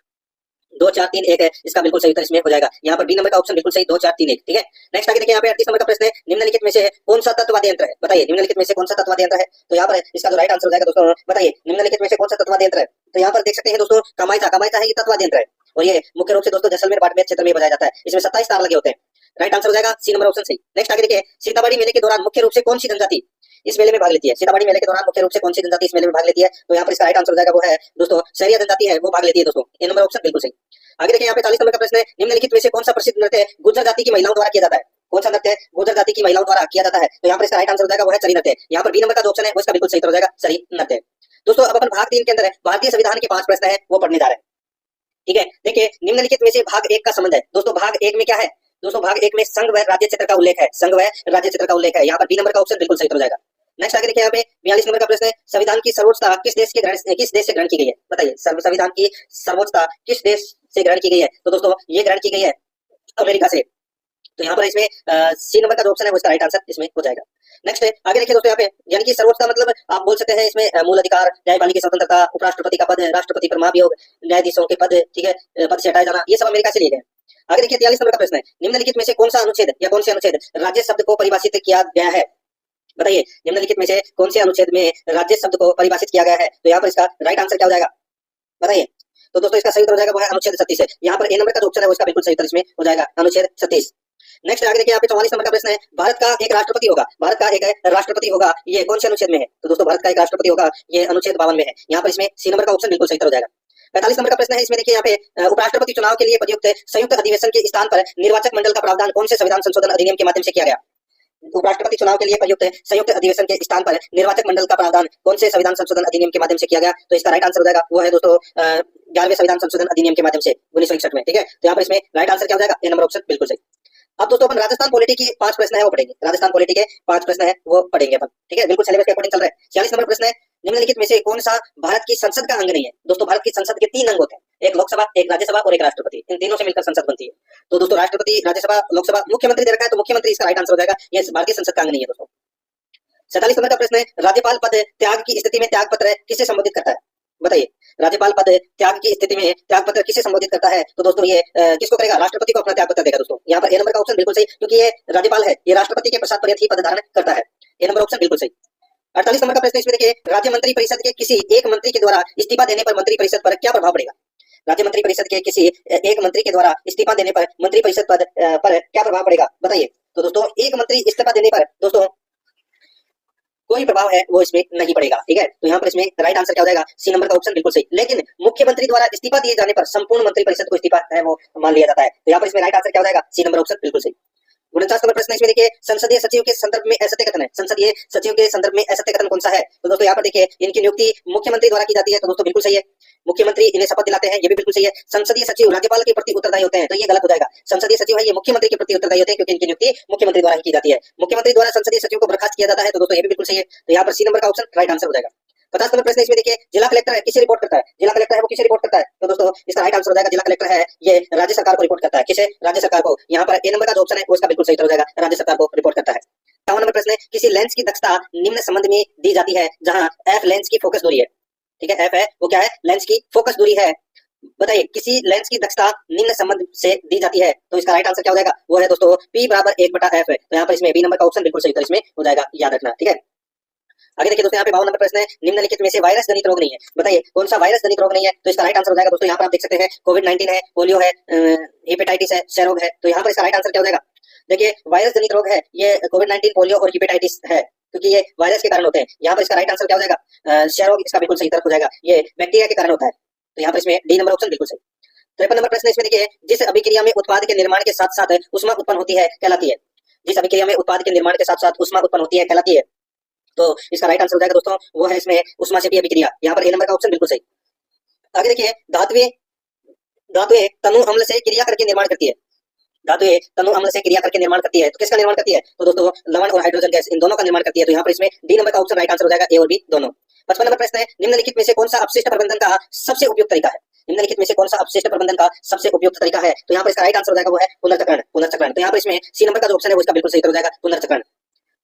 S2: 2 4 3 1 है, इसका बिल्कुल सही उत्तर इसमें हो जाएगा। यहाँ पर बी नंबर का ऑप्शन बिल्कुल सही, 2 4 3 1, ठीक है। नेक्स्ट आगे देखिए, यहाँ पे 38 नंबर का प्रश्न है, निम्नलिखित में से कौन सा तत्ववादी यंत्र है? बताइए निम्नलिखित में से कौन सा तत्ववादी यंत्र है? तो यहाँ पर इसका जो राइट आंसर हो जाएगा दोस्तों, बताइए निम्नलिखित में से कौन सा तत्ववादी यंत्र है? तो यहाँ पर देख सकते हैं दोस्तों कमाईचा है ये तत्ववादी यंत्र है। और ये मुख्य रूप से दोस्तों जैसलमेर बाड़मेर क्षेत्र में बजाया जाता है। इसमें 27 तार लगे होते हैं। राइट आंसर हो जाएगा सी नंबर ऑप्शन सही। नेक्स्ट आगे देखिए, सीतामढ़ी मेले के दौरान मुख्य रूप से कौन सी जनजाति इस मेले में भाग लेती है? सीतामढ़ी मेले के दौरान मुख्य रूप से कौन सी जनजाति इस मेले में भाग लेती है? तो यहाँ पर इसका राइट आंसर हो जाएगा वो है दोस्तों शहरिया जनजाति है, वो भाग लेती है दोस्तों। ए नंबर ऑप्शन बिल्कुल सही। आगे देखिए, यहाँ पे 40 नंबर का प्रश्न है, निम्नलिखित में से कौन सा प्रसिद्ध नृत्य गुर्जर जाति की महिलाओं द्वारा किया जाता है? कौन सा नृत्य गुर्जर जाति की महिलाओं द्वारा किया जाता है? तो यहाँ पर इसका राइट आंसर हो जाएगा वो है चरी नृत्य। यहाँ पर बी नंबर का जो ऑप्शन है वो इसका बिल्कुल सही हो जाएगा, चरी नृत्य। दोस्तों अब अपन भाग 3 के अंदर भारतीय संविधान के 5 प्रश्न है वो पढ़ने जा रहे हैं। ठीक है, देखिए निम्नलिखित में से भाग 1 का संबंध है। दोस्तों भाग 1 में क्या है? दोस्तों भाग 1 में संघ व राज्य क्षेत्र का उल्लेख है, संघ व राज्य क्षेत्र का उल्लेख है। यहाँ पर बी नंबर का ऑप्शन बिल्कुल सही हो जाएगा। नेक्स्ट आगे देखिए, यहाँ पे 42 नंबर का प्रश्न है, संविधान की सर्वोच्चता किस देश से ग्रहण की गई है? बताइए, संविधान की सर्वोच्चता किस देश से ग्रहण की गई है? तो दोस्तों ये ग्रहण की गई है अमेरिका से। तो यहाँ पर इसमें सी नंबर का जो ऑप्शन है वो इसका राइट आंसर इसमें हो जाएगा। नेक्स्ट आगे देखिए दोस्तों, यहाँ पे यानी कि सर्वोच्च का मतलब आप बोल सकते हैं इसमें मूल अधिकार, न्यायपालिका की स्वतंत्रता, उपराष्ट्रपति का पद, राष्ट्रपति पर महाभियोग, न्यायाधीशों के पद, ठीक है, पद से हटाया जाना, ये सब अमेरिका से लिए गए। आगे देखिए 43 नंबर का प्रश्न है, निम्नलिखित में से कौन सा अनुच्छेद या कौन से अनुच्छेद राज्य शब्द को परिभाषित किया गया है? बताइए, निम्नलिखित में से कौन से अनुच्छेद में राज्य शब्द को परिभाषित किया गया है? तो यहाँ पर इसका राइट आंसर क्या हो जाएगा बताइए? तो दोस्तों इसका सही उत्तर हो जाएगा वो है अनुच्छेद 36 है। यहाँ पर ए नंबर का जो ऑप्शन है वो इसका बिल्कुल सही उत्तर इसमें हो जाएगा, अनुच्छेद 36। नेक्स्ट आगे देखिए, यहाँ पे 44 नंबर का प्रश्न है, भारत का एक राष्ट्रपति होगा, भारत का एक राष्ट्रपति होगा, ये कौन से अनुच्छेद में है? तो दोस्तों भारत का एक राष्ट्रपति होगा, ये अनुच्छेद 52 में है। यहाँ पर इसमें सी नंबर का ऑप्शन बिल्कुल सही उत्तर हो जाएगा। 45 नंबर का प्रश्न है, इसमें देखिए यहाँ पे उपराष्ट्रपति चुनाव के लिए प्रयुक्त संयुक्त अधिवेशन के स्थान पर निर्वाचक मंडल का प्रावधान कौन से संविधान संशोधन अधिनियम के माध्यम से किया गया? उपराष्ट्रपति चुनाव के लिए प्रयुक्त संयुक्त अधिवेशन के स्थान पर निर्वाचक मंडल का प्रावधान कौन से संविधान संशोधन अधिनियम के माध्यम से किया गया? तो इसका राइट आंसर हो जाएगा वो है दोस्तों 11वें संविधान संशोधन अधिनियम के माध्यम से 1961 में। ठीक है, तो यहाँ पर इसमें राइट आंसर क्या हो जाएगा? ए नंबर ऑप्शन बिल्कुल सही। अब दोस्तों अपन राजस्थान पॉलिटी के 5 प्रश्न है वो पढ़ेंगे, राजस्थान पॉलिटी के 5 प्रश्न है वो पढ़ेंगे अपन। ठीक है, बिल्कुल सिलेबस के अकॉर्डिंग चल रहा है। 46 नंबर प्रश्न है, निम्नलिखित में से कौन सा भारत की संसद का अंग नहीं है? दोस्तों भारत की संसद के 3 अंग होते हैं, एक लोकसभा, एक राज्यसभा और एक राष्ट्रपति, इन तीनों से मिलकर संसद बनती है। तो दोस्तों राष्ट्रपति, राज्यसभा, लोकसभा, मुख्यमंत्री दे रखा है, तो मुख्यमंत्री इसका राइट आंसर हो जाएगा, ये भारतीय संसद का अंग नहीं है दोस्तों। 47 नंबर का प्रश्न है, राज्यपाल पद त्याग की स्थिति में त्याग पत्र किसे संबोधित करता है? बताइए, राज्यपाल पद त्याग की स्थिति में त्याग पत्र किसे संबोधित करता है? तो दोस्तों ये किसको करेगा? राष्ट्रपति को अपना त्याग पत्र देगा दोस्तों। यहाँ पर ए नंबर का ऑप्शन बिल्कुल सही, क्योंकि ये राज्यपाल है, ये राष्ट्रपति के पश्चात पर्यंत ही पद धारण करता है। ए नंबर ऑप्शन बिल्कुल सही। 48 नंबर का प्रश्न इसमें देखिए, राज्य मंत्री परिषद के किसी एक मंत्री के द्वारा इस्तीफा देने पर मंत्री परिषद पर क्या प्रभाव पड़ेगा? राज्य मंत्री परिषद के किसी एक मंत्री के द्वारा इस्तीफा देने पर मंत्री परिषद पद पर क्या प्रभाव पड़ेगा? बताइए। तो दोस्तों एक मंत्री इस्तीफा देने पर दोस्तों कोई प्रभाव है वो इसमें नहीं पड़ेगा। ठीक है, तो यहाँ पर इसमें राइट आंसर क्या हो जाएगा? सी नंबर का ऑप्शन बिल्कुल सही। लेकिन मुख्यमंत्री द्वारा इस्तीफा दिए जाने पर संपूर्ण मंत्री परिषद को इस्तीफा है वो मान लिया जाता है। तो यहाँ पर इसमें राइट आंसर क्या हो जाएगा? सी नंबर ऑप्शन बिल्कुल सही। 49 नंबर प्रश्न इसमें देखिए, संसदीय सचिव के संदर्भ में असत्य कथन है, संसदीय सचिव के संदर्भ में असत्य कथन कौन सा है? तो दोस्तों यहाँ पर देखिए, इनकी नियुक्ति मुख्यमंत्री द्वारा की जाती है, तो दोस्तों बिल्कुल सही है। मुख्यमंत्री इन्हें शपथ दिलाते हैं, ये भी बिल्कुल सही है। संसदीय सचिव राज्यपाल के प्रति उत्तरदायी होते हैं, तो ये गलत हो जाएगा। संसदीय सचिव है ये मुख्यमंत्री के प्रति उत्तरदायी होते हैं, क्योंकि इनकी नियुक्ति मुख्यमंत्री द्वारा ही की जाती है। मुख्यमंत्री द्वारा संसदीय सचिव को बर्खास्त किया जाता है, तो दोस्तों ये भी बिल्कुल सही है। तो यहाँ पर सी नंबर का ऑप्शन राइट आंसर हो जाएगा। 50 नंबर प्रश्न इसमें देखिए, जिला कलेक्टर किसे रिपोर्ट करता है? जिला कलेक्टर है वो किसे रिपोर्ट करता है? तो दोस्तों इसका राइट आंसर हो जाएगा, जिला कलेक्टर है ये राज्य सरकार को रिपोर्ट करता है। किसे? राज्य सरकार को। यहाँ पर ए नंबर का जो ऑप्शन है वो इसका बिल्कुल सही हो जाएगा, राज्य सरकार को रिपोर्ट करता है। 51 नंबर प्रश्न है, किसी लेंस की दक्षता निम्न संबंध में दी जाती है, जहां एफ लेंस की फोकस दूरी है। ठीक है, एफ है वो क्या है? लेंस की फोकस दूरी है। बताइए, किसी लेंस की दक्षता निम्न संबंध से दी जाती है, तो इसका राइट आंसर क्या हो जाएगा? वो है दोस्तों P बराबर 1/f है। तो यहाँ पर इसमें बी नंबर का ऑप्शन बिल्कुल सही इसमें हो जाएगा, याद रखना। ठीक है, आगे देखिए दोस्तों, यहाँ पे 52 नंबर प्रश्न है, निम्नलिखित में से वायरस जनित रोग नहीं है। बताइए कौन सा वायरस जनित रोग नहीं है? तो इसका राइट आंसर हो जाएगा दोस्तों, यहाँ पर आप देख सकते हैं कोविड-19 है, पोलियो है, हेपेटाइटिस है, क्षय रोग है। तो यहाँ पर इसका राइट आंसर क्या हो जाएगा? देखिए वायरस जनित रोग है ये कोविड-19, पोलियो और हेपेटाइटिस है, क्योंकि ये वायरस के कारण होते हैं। यहाँ पर इसका राइट आंसर क्या हो जाएगा? क्षय रोग इसका बिल्कुल सही तरफ हो जाएगा, ये बैक्टीरिया के कारण होता है। तो यहाँ पर इसमें डी नंबर ऑप्शन बिल्कुल सही। 53 नंबर प्रश्न इसमें देखिए, जिस अभिक्रिया में उत्पाद के निर्माण के साथ साथ उष्मा उत्पन्न होती है कहलाती है। जिस अभिक्रिया में उत्पाद के निर्माण के साथ साथ उष्मा उत्पन्न होती है कहलाती है, तो इसका राइट आंसर हो जाएगा दोस्तों वो है इसमें उष्मा से भी अभिक्रिया। यहाँ पर ए नंबर का ऑप्शन बिल्कुल सही। आगे देखिए, धातुएं तनु अम्ल से क्रिया करके निर्माण करती है। धातुएं तनु अम्ल से क्रिया करके निर्माण करती है, तो किसका निर्माण करती है? तो दोस्तों लवण और हाइड्रोजन गैस, इन दोनों का निर्माण करती है। तो यहाँ पर इसमें डी नंबर का ऑप्शन राइट आंसर हो जाएगा, ए और बी दोनों। 55 नंबर प्रश्न है, निम्नलिखित में से कौन सा अपशिष्ट प्रबंधन का सबसे उपयुक्त तरीका है? निम्नलिखित में से कौन सा अपशिष्ट प्रबंधन का सबसे उपयुक्त तरीका है? तो यहाँ पर इसका राइट आंसर हो जाएगा वो है पुनर्चक्रण। पुनर्चक्रण, तो यहाँ पर इसमें सी नंबर का जो ऑप्शन है वो इसका बिल्कुल सही हो जाएगा, पुनर्चक्रण।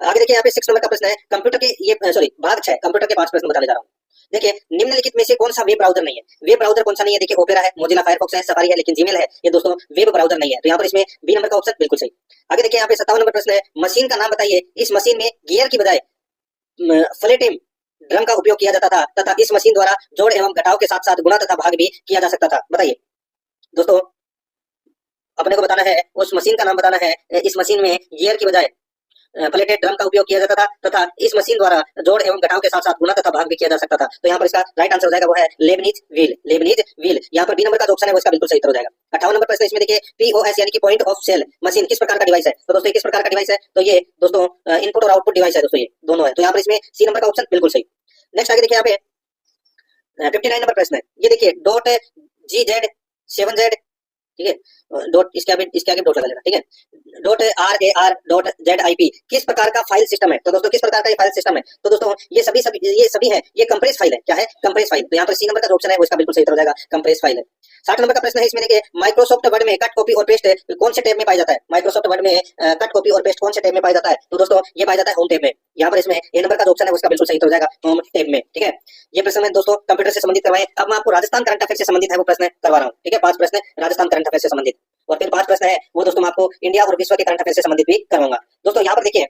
S2: आगे देखिए, यहाँ पे 6 नंबर का प्रश्न है, कंप्यूटर के ये भाग 6 कंप्यूटर के 5 प्रश्न बताने जा रहा हूँ। देखिए, निम्नलिखित में से कौन सा वेब ब्राउजर नहीं है? वेब ब्राउजर कौन सा नहीं है? देखिए, ओपेरा है, मोजिला फायरफॉक्स है, सफारी है, लेकिन जीमेल है, ये दोस्तों वेब ब्राउजर नहीं है। तो यहाँ पर इसमें बी नंबर का ऑप्शन बिल्कुल सही। आगे देखिए, यहाँ पे 57 नंबर प्रश्न है, मशीन का नाम बताइए, इस मशीन में गियर की बजाय फ्लेटिम ड्रम का उपयोग किया जाता था तथा इस मशीन द्वारा जोड़ एवं घटाव के साथ साथ गुणा तथा भाग भी किया जा सकता था। बताइए दोस्तों, अपने को बताना है, उस मशीन का नाम बताना है। इस मशीन में गियर की बजाय प्लेटेड ड्रम का उपयोग किया जाता था तथा इस मशीन द्वारा जोड़ एवं घटाव के साथ साथ गुणा तथा भाग भी किया जा सकता था। तो यहाँ पर इसका राइट आंसर हो जाएगा वो है लेबनीज व्हील। Lebanese wheel. यहाँ पर बी नंबर का जो ऑप्शन है वो इसका बिल्कुल सही उत्तर हो जाएगा। 58 नंबर प्रश्न इसमें देखिए पीओएस यानी कि पॉइंट ऑफ सेल मशीन किस प्रकार का डिवाइस है? तो दोस्तों किस प्रकार का डिवाइस है? तो ये दोस्तों इनपुट और आउटपुट डिवाइस है दोस्तों, ये दोनों है। तो यहाँ पर इसमें सी नंबर का ऑप्शन बिल्कुल सही। नेक्स्ट आगे देखिए यहाँ पे 59 नंबर प्रश्न है, ये देखिए डॉट GZ7Z, ठीक है, डॉट इसके आगे डॉट लगा लेना, ठीक है, डॉट RAR डॉट ZIP किस प्रकार का फाइल सिस्टम है? तो दोस्तों किस प्रकार का ये फाइल सिस्टम है? तो दोस्तों ये सभी है, ये कंप्रेस फाइल है। क्या है? Compress file. तो यहाँ पर सी नंबर का जो ऑप्शन है वो इसका बिल्कुल सही उत्तर हो जाएगा, कंप्रेस फाइल है। 60 नंबर का प्रश्न है, इसमें देखिए माइक्रोसॉफ्ट वर्ड में कट कॉपी और पेस्ट कौन से टैब में पाया जाता है? माइक्रोसॉफ्ट वर्ड में कट कॉपी और पेस्ट कौन से टैब में पाया जाता है? तो दोस्तों ये पाया जाता है होम टैब में। यहाँ पर इसमें ए नंबर का जो ऑप्शन है उसका बिल्कुल सही उत्तर हो जाएगा, होम टैब में, ठीक है। ये प्रश्न है दोस्तों कंप्यूटर से संबंधित करवाए। अब मैं आपको राजस्थान करंट अफेयर से संबंधित है वो प्रश्न करवा रहा हूँ, ठीक है। 5 प्रश्न राजस्थान करंट अफेयर से संबंधित और फिर 5 प्रश्न है वो दोस्तों मैं आपको इंडिया और विश्व के करंट अफेयर से संबंधित भी करवाऊंगा। दोस्तों यहाँ पर देखिए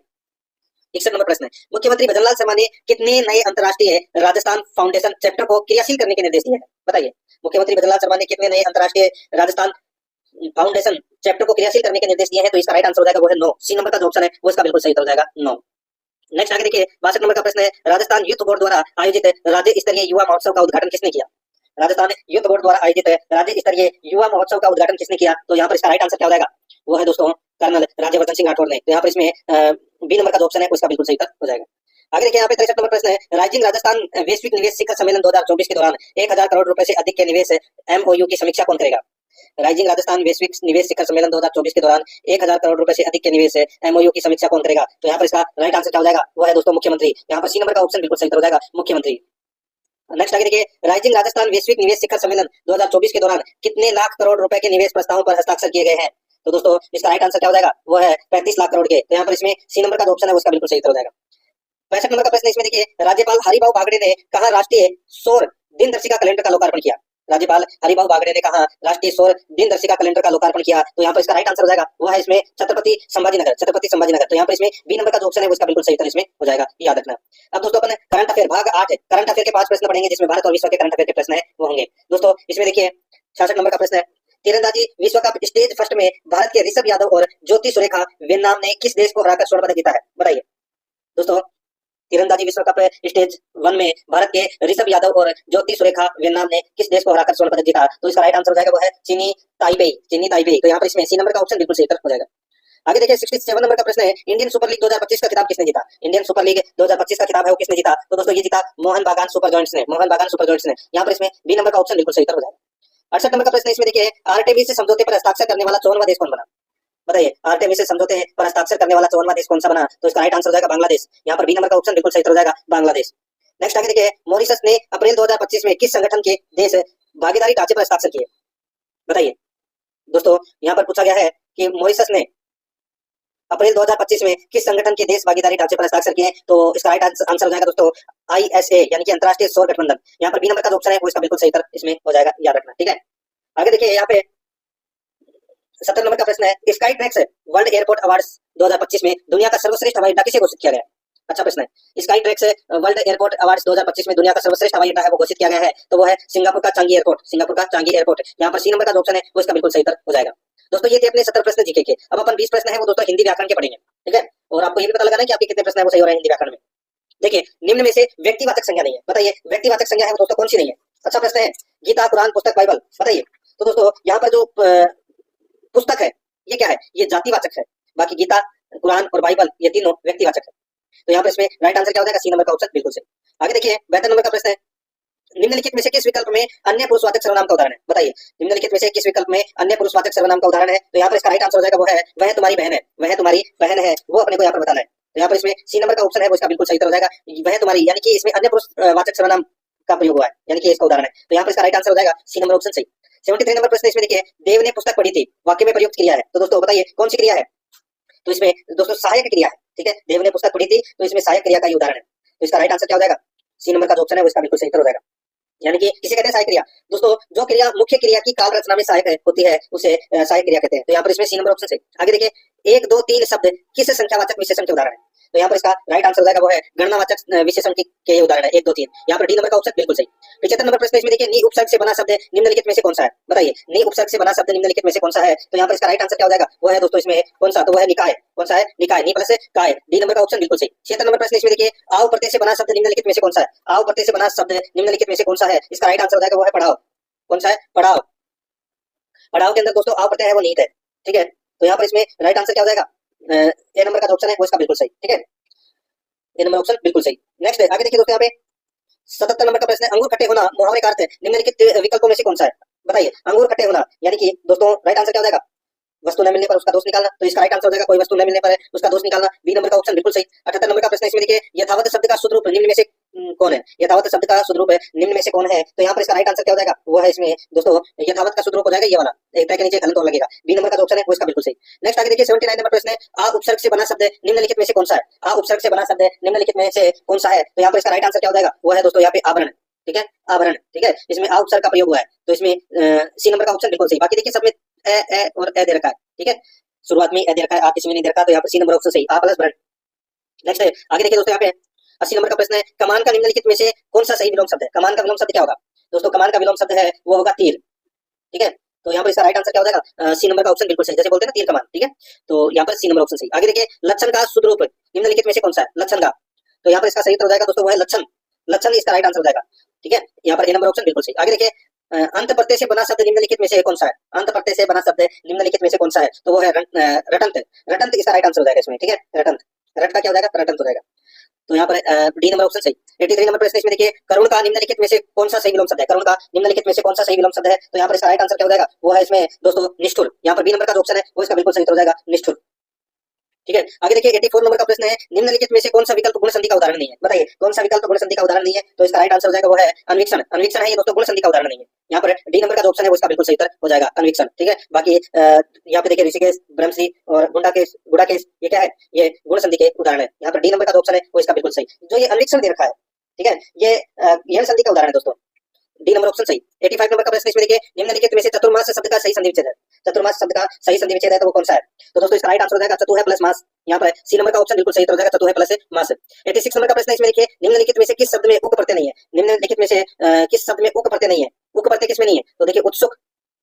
S2: 61 नंबर प्रश्न है, मुख्यमंत्री भजनलाल शर्मा ने कितने नए अंतर्राष्ट्रीय राजस्थान फाउंडेशन चैप्टर को क्रियाशील करने के निर्देश दिए हैं? बताइए, मुख्यमंत्री भजनलाल शर्मा ने कितने नए अंतर्राष्ट्रीय राजस्थान फाउंडेशन चैप्टर को क्रियाशील करने के निर्देश दिए हैं? तो इसका राइट आंसर हो जाएगा वो है 9। सी नंबर का जो ऑप्शन है वो इसका बिल्कुल सही उत्तर हो जाएगा, 9। नेक्स्ट आगे देखिए 62 नंबर का प्रश्न है, राजस्थान यूथ बोर्ड द्वारा आयोजित राज्य स्तरीय युवा महोत्सव का उद्घाटन किसने किया? राजस्थान यूथ बोर्ड द्वारा आयोजित राज्य स्तरीय युवा महोत्सव का उद्घाटन किसने किया? तो यहाँ पर इसका राइट आंसर क्या हो जाएगा? वो है दोस्तों कर्नल राज्यवर्धन सिंह राठौड़ ने। तो यहाँ पर इसमें बी नंबर का जो ऑप्शन है उसका बिल्कुल सही उत्तर हो जाएगा। आगे देखिए यहाँ पे 63 नंबर प्रश्न है, राइजिंग राजस्थान वैश्विक निवेश शिखर सम्मेलन 2024 के दौरान 1000 करोड़ रुपए से अधिक के निवेश MOU की समीक्षा कौन करेगा? राइजिंग राजस्थान वैश्विक निवेश शिखर सम्मेलन 2024 के दौरान 1000 करोड़ रुपए से अधिक के निवेश MOU की समीक्षा कौन करेगा? तो यहाँ पर इसका राइट आंसर क्या हो जाएगा? वो है दोस्तों मुख्यमंत्री। यहाँ पर सी नंबर का ऑप्शन बिल्कुल सही हो जाएगा, मुख्यमंत्री। नेक्स्ट आगे देखिए, राइजिंग राजस्थान वैश्विक निवेश शिखर सम्मेलन 2024 के दौरान कितने लाख करोड़ रुपए के निवेश प्रस्तावों पर हस्ताक्षर किए गए हैं? तो दोस्तों इसका राइट आंसर क्या हो जाएगा? वो है 35 लाख करोड़ के। तो यहाँ पर इसमें सी नंबर का जो ऑप्शन है उसका बिल्कुल सही हो जाएगा। 65 नंबर का प्रश्न इसमें देखिए, राज्यपाल हरिभाऊ बागड़े ने कहा राष्ट्रीय सौर दिनदर्शिका कैलेंडर का लोकार्पण किया? राज्यपाल हरिभाऊ बागड़े ने कहा राष्ट्रीय सौर दिनदर्शिका कैलेंडर का लोकार्पण किया। तो यहाँ पर इसका राइट आंसर हो जाएगा वो है इसमें छत्रपति संभाजी नगर। तो यहाँ पर इसमें बी नंबर का जो ऑप्शन है उसका बिल्कुल सही उत्तर इसमें हो जाएगा, याद रखना। अब दोस्तों अपन करंट अफेयर भाग 8 करंट अफेयर के 5 प्रश्न पढ़ेंगे जिसमें भारत और विश्व के करंट अफेयर के प्रश्न है वो होंगे। दोस्तों इसमें देखिए 66 नंबर का प्रश्न है, तीरंदाजी विश्व कप स्टेज फर्स्ट में भारत के ऋषभ यादव और ज्योति सुरेखा वेन्नाम ने किस देश को हराकर स्वर्ण पदक जीता है? बताइए दोस्तों, तीरंदाजी विश्व कप स्टेज 1 में भारत के ऋषभ यादव और ज्योति सुरेखा वेन्नाम ने किस देश को हराकर स्वर्ण पदक जीता? तो इसका राइट आंसर हो जाएगा वो है चीनी ताइपेई। तो यहाँ पर इसमें सी नंबर का ऑप्शन बिल्कुल सही उत्तर हो जाएगा। आगे देखिए 67 नंबर का प्रश्न है, इंडियन सुपर लीग 2025 का खिताब किसने जीता? इंडियन सुपर लीग 2025 का खिताब है वो किसने जीता? तो दोस्तों ये जीता मोहन बागान सुपर जॉइंट्स ने। यहाँ पर इसमें बी नंबर का ऑप्शन बिल्कुल सही उत्तर हो जाएगा। 68 नंबर का प्रश्न इसमें देखिए, आर्टेमिस समझौते पर हस्ताक्षर करने वाला 54वां देश कौन बना? बताइए, आर्टेमिस समझौते पर हस्ताक्षर करने वाला 54वां देश कौन सा बना? तो इसका राइट आंसर हो जाएगा बांग्लादेश। यहाँ पर बी नंबर का ऑप्शन बिल्कुल सही उत्तर हो जाएगा, बांग्लादेश। नेक्स्ट आगे देखिए, मॉरिशस ने अप्रैल 2025 में किस संगठन के देश भागीदारी ढांचे पर हस्ताक्षर किए? बताइए दोस्तों, यहाँ पर पूछा गया है कि मॉरिशस ने अप्रैल 2025 में किस संगठन के देश भागीदारी ढांचे पर हस्ताक्षर किए? तो इसका राइट आंसर हो जाएगा दोस्तों ISA यानी कि अंतर्राष्ट्रीय सौर गठबंधन। यहाँ पर बी नंबर का जो ऑप्शन है वो इसका बिल्कुल सही उत्तर इसमें हो जाएगा, याद रखना, ठीक है। आगे देखिए यहाँ पे 70 नंबर का प्रश्न है, sky tracks world airport awards 2025 में दुनिया का सर्वश्रेष्ठ हवाई अड्डा किसे घोषित किया गया? अच्छा प्रश्न है, sky tracks world airport awards 2025 में दुनिया का सर्वश्रेष्ठ हवाई अड्डा है वो घोषित किया गया है। तो वो है सिंगापुर का चांगी एयरपोर्ट। यहाँ पर सी नंबर का जो ऑप्शन है वो इसका बिल्कुल सही उत्तर हो जाएगा। दोस्तों ये थे अपने 70 प्रश्न जीके के। अब अपन 20 प्रश्न है वो दोस्तों हिंदी व्याकरण के पढ़ेंगे, ठीक है। और आपको ये भी पता लगाना है कि आपके कितने प्रश्न है वो सही हो रहे हैं हिंदी व्याकरण में। देखिए, निम्न में से व्यक्तिवाचक संज्ञा नहीं है। बताइए व्यक्तिवाचक संज्ञा है वो दोस्तों कौन सी नहीं है? अच्छा प्रश्न है, गीता, कुरान, पुस्तक, बाइबल। बताइए तो दोस्तों यहाँ पर जो पुस्तक है ये क्या है? ये जातिवाचक है। बाकी गीता, कुरान और बाइबल ये तीनों व्यक्तिवाचक है। तो यहाँ पर इसमें राइट आंसर क्या हो जाएगा? सी नंबर का ऑप्शन बिल्कुल सही। आगे देखिए 72 नंबर का प्रश्न है, निम्नलिखित में से किस विकल्प में अन्य पुरुषवाचक सर्वनाम का उदाहरण है? बताइए निम्नलिखित में से किस विकल्प में अन्य पुरुषवाचक सर्वनाम का उदाहरण है? तो यहाँ पर इसका राइट आंसर हो जाएगा वो है वह तुम्हारी बहन है। वो अपने को यहाँ पर बताना है। तो यहाँ पर इसमें सी नंबर का ऑप्शन है वो इसका बिल्कुल सही उत्तर हो जाएगा, वह तुम्हारी, यानी कि इसमें अन्य पुरुषवाचक सर्वनाम का प्रयोग हुआ है, यानी कि इसका उदाहरण है। तो यहाँ पर इसका राइट आंसर हो जाएगा सी नंबर ऑप्शन सही। 73 नंबर प्रश्न इसमें देखिए, देव ने पुस्तक पढ़ी थी वाक्य में प्रयुक्त क्रिया है। तो दोस्तों बताइए कौन सी क्रिया है? तो इसमें दोस्तों सहायक क्रिया है, ठीक है। देव ने पुस्तक पढ़ी थी तो इसमें सहायक क्रिया का ही उदाहरण है। तो इसका राइट आंसर क्या हो जाएगा? सी नंबर का जो ऑप्शन है वो इसका बिल्कुल सही उत्तर हो जाएगा। यानी कि किसे कहते हैं सहायक क्रिया? दोस्तों जो क्रिया मुख्य क्रिया की काल रचना में सहायक होती है उसे सहायक क्रिया कहते हैं। तो यहाँ पर इसमें सी नंबर ऑप्शन सही। आगे देखिए 1, 2, 3 शब्द किस संख्यावाचक विशेषण के उदाहरण है? तो यहाँ पर इसका राइट आंसर हो जाएगा वो है गणनावाचक विशेषण के ये उदाहरण है 1 2 3। यहाँ पर डी नंबर का ऑप्शन बिल्कुल सही। 75 नंबर प्रश्न इसमें देखिए नी उपसर्ग से बना शब्द निम्नलिखित में से कौन सा है? बताइए नी उपसर्ग से बना शब्द निम्नलिखित में से कौन सा है? तो यहाँ पर इसका राइट आंसर क्या हो जाएगा? वो है दोस्तों इसमें कौन सा? तो वो है निकाय। कौन सा है? निकाय। नी प्लस काय। डी नंबर का ऑप्शन बिल्कुल सही। 76 नंबर प्रश्न इसमें देखिए आव प्रत्यय से बना शब्द निम्नलिखित में से कौन सा है? आव प्रत्यय से बना शब्द निम्नलिखित में से कौन सा है? इसका राइट आंसर हो जाएगा वो है पढ़ाओ। कौन सा है? पढ़ाओ। पढ़ाओ के अंदर दोस्तों आव प्रत्यय है वो नीत है। ठीक है, तो यहाँ पर इसमें राइट आंसर क्या हो जाएगा? ए नंबर का जो ऑप्शन है वो इसका बिल्कुल सही। ठीक है, ए नंबर ऑप्शन बिल्कुल सही। नेक्स्ट आगे देखिए दोस्तों, यहाँ पे 77 नंबर का प्रश्न है अंगूर खट्टे होना मुहावरे का अर्थ है निम्नलिखित विकल्पों में से कौन सा है? बताइए अंगूर खट्टे होना यानी कि दोस्तों राइट आंसर क्या हो जाएगा? वस्तु न मिलने पर उसका दोष निकालना। तो इसका राइट आंसर हो जाएगा कोई वस्तु न मिलने पर उसका दोष निकालना। बी नंबर का ऑप्शन बिल्कुल सही। 78 नंबर का प्रश्न इसमें देखिए यथावत शब्द का शुद्ध रूप निम्न में से कौन है? यथावत शब्द का शुद्ध रूप निम्न में से कौन है? तो यहाँ पर इसका राइट आंसर क्या हो जाएगा? वो है इसमें दोस्तों यथावत का शुद्ध रूप हो जाएगा ये वाला, एक के नीचे हलन लगेगा। बी नंबर का जो ऑप्शन है वो इसका बिल्कुल सही। नेक्स्ट आगे देखिए 79 नंबर प्रश्न है आ उपसर्ग से बना शब्द निम्नलिखित में से कौन सा है? आ उपसर्ग से बना शब्द निम्नलिखित में से कौन सा है? तो यहाँ पर इसका राइट आंसर क्या हो जाएगा? वो है दोस्तों यहाँ पे आवरण। ठीक है, आवरण। ठीक है, इसमें आ उपसर्ग का प्रयोग हुआ है तो इसमें सी नंबर का ऑप्शन बिल्कुल सही। बाकी देखिए सब में ए और ए दे रखा है। ठीक है, शुरुआत में ए दे रखा है, आ किसी में नहीं दे रखा, तो यहाँ पर सी नंबर ऑप्शन सही, आ प्लस वर्ण। नेक्स्ट है आगे देखिए दोस्तों, यहाँ पे 80 नंबर का प्रश्न है कमान का निम्नलिखित में से कौन सा सही विलोम शब्द है? कमान का विलोम शब्द क्या होगा? दोस्तों कमान का विलोम शब्द है वो होगा तीर। ठीक है, तो यहाँ पर इसका राइट आंसर क्या हो जाएगा? सी नंबर का ऑप्शन बिल्कुल सही, जैसे बोलते हैं ना तीर कमान। ठीक है, तो यहाँ पर सी नंबर ऑप्शन सही। आगे देखिए लक्षण का शुद्ध रूप निम्नलिखित में से कौन सा है? लक्षण का, तो यहाँ पर इसका सही उत्तर हो जाएगा दोस्तों वो है लक्षण। लक्षण इसका राइट आंसर हो जाएगा। ठीक है, यहाँ पर ए नंबर ऑप्शन बिल्कुल सही। आगे देखिए अंत प्रत्यय से बना शब्द निम्नलिखित में से कौन सा है? अंत प्रत्यय से बना शब्द निम्नलिखित में से कौन सा है? तो वो है रटंत। रटंत इसका राइट आंसर हो जाएगा इसमें। ठीक है, रटंत, रट का क्या हो जाएगा? रटंत हो जाएगा। तो यहाँ पर डी नंबर ऑप्शन सही। 83 नंबर प्रश्न इसमें देखिए करुण का निम्नलिखित में से कौन सा सही विलोम शब्द है? करुण का निम्नलिखित में से कौन सा सही विलोम शब्द है? तो यहाँ पर इसका राइट आंसर क्या हो जाएगा? वो है इसमें दोस्तों निष्ठुर। यहाँ पर बी नंबर का जो ऑप्शन है वो इसका बिल्कुल सही उत्तर हो जाएगा, निष्ठुर। ठीक है, आगे देखिए 84 नंबर का प्रश्न है निम्नलिखित में से कौन सा विकल्प गुण संधि का उदाहरण नहीं है? बताइए कौन सा विकल्प गुण संधि का उदाहरण नहीं है? तो इसका राइट आंसर हो जाएगा वो है अन्वीक्षण। अन्वीक्षण है ये दोस्तों, गुण संधि का उदाहरण नहीं है। यहाँ पर डी नंबर का जो ऑप्शन है वो इसका बिल्कुल सही उत्तर हो जाएगा, अन्वीक्षण। ठीक है, बाकी यहाँ पे देखिए ऋषिकेश, ब्रह्मश्री और गुडाकेश ये क्या है? ये गुण संधि के उदाहरण है। यहाँ पर डी नंबर का जो ऑप्शन है वो इसका बिल्कुल सही। जो ये अन्वीक्षण दे रखा है, ठीक है, ये यह संधि का उदाहरण है दोस्तों, डी नंबर ऑप्शन सही। 85 नंबर का प्रश्न इसमें देखिए निम्नलिखित में से चतुर्मास शब्द का सही संधि विच्छेद है। चतुर्मास शब्द का सही संधि विच्छेद है तो वो कौन सा है? तो दोस्तों इसका राइट आंसर हो जाएगा चतु है प्लस मास। यहाँ पर सी नंबर का ऑप्शन बिल्कुल सही हो जाएगा, चतु है प्लस मास। 86 नंबर का प्रश्न इसमें देखिए निम्नलिखित में से किस शब्द में उक प्रत्यय नहीं है? निम्नलिखित में से किस शब्द में उक प्रत्यय नहीं है? उक प्रत्यय किसमें नहीं है? तो देखिए उत्सुक।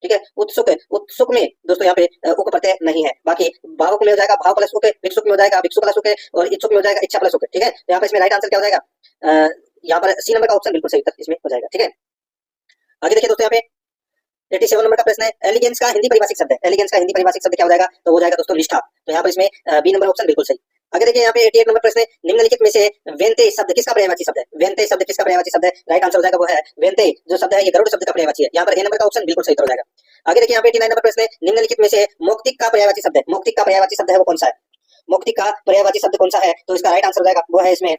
S2: ठीक है, उत्सुक है, उत्सुक में दोस्तों यहाँ पे उक प्रत्यय नहीं है। बाकी भावुक में हो जाएगा भाव प्लस उक, भिक्षुक में हो जाएगा भिक्षु प्लस उक और इच्छुक में हो जाएगा इच्छा प्लस उक। ठीक है, तो यहाँ पर इसमें राइट आंसर क्या हो जाएगा? यहाँ पर सी नंबर का ऑप्शन बिल्कुल सही उत्तर इसमें हो जाएगा। ठीक है, आगे देखिए दोस्तों, यहाँ पे 87 नंबर का प्रश्न है एलिगेंस का हिंदी परिभाषिक शब्द है। एलिगेंस का हिंदी परिभाषिक शब्द क्या हो जाएगा? तो हो जाएगा दोस्तों निष्ठा। तो यहाँ पर इसमें बी नंबर ऑप्शन बिल्कुल सही। आगे देखिए यहाँ पे 88 नंबर प्रश्न है निम्नलिखित में से वेंते शब्द किसका पर्यायवाची शब्द है? वेंते शब्द किसका पर्यायवाची शब्द है? राइट आंसर हो जाएगा वो है वेंते। जो शब्द है ये गरुड़ शब्द का पर्यायवाची है। यहाँ पर ए नंबर का ऑप्शन बिल्कुल सही हो जाएगा। आगे देखिए यहाँ पे 89 नंबर प्रश्न है निम्नलिखित में से मौक्तिक का पर्यायवाची शब्द है। मौक्तिक का पर्यायवाची शब्द है वो कौन सा है? मौक्तिक का पर्यायवाची शब्द कौन सा है? तो इसका राइट आंसर हो जाएगा वो है इसमें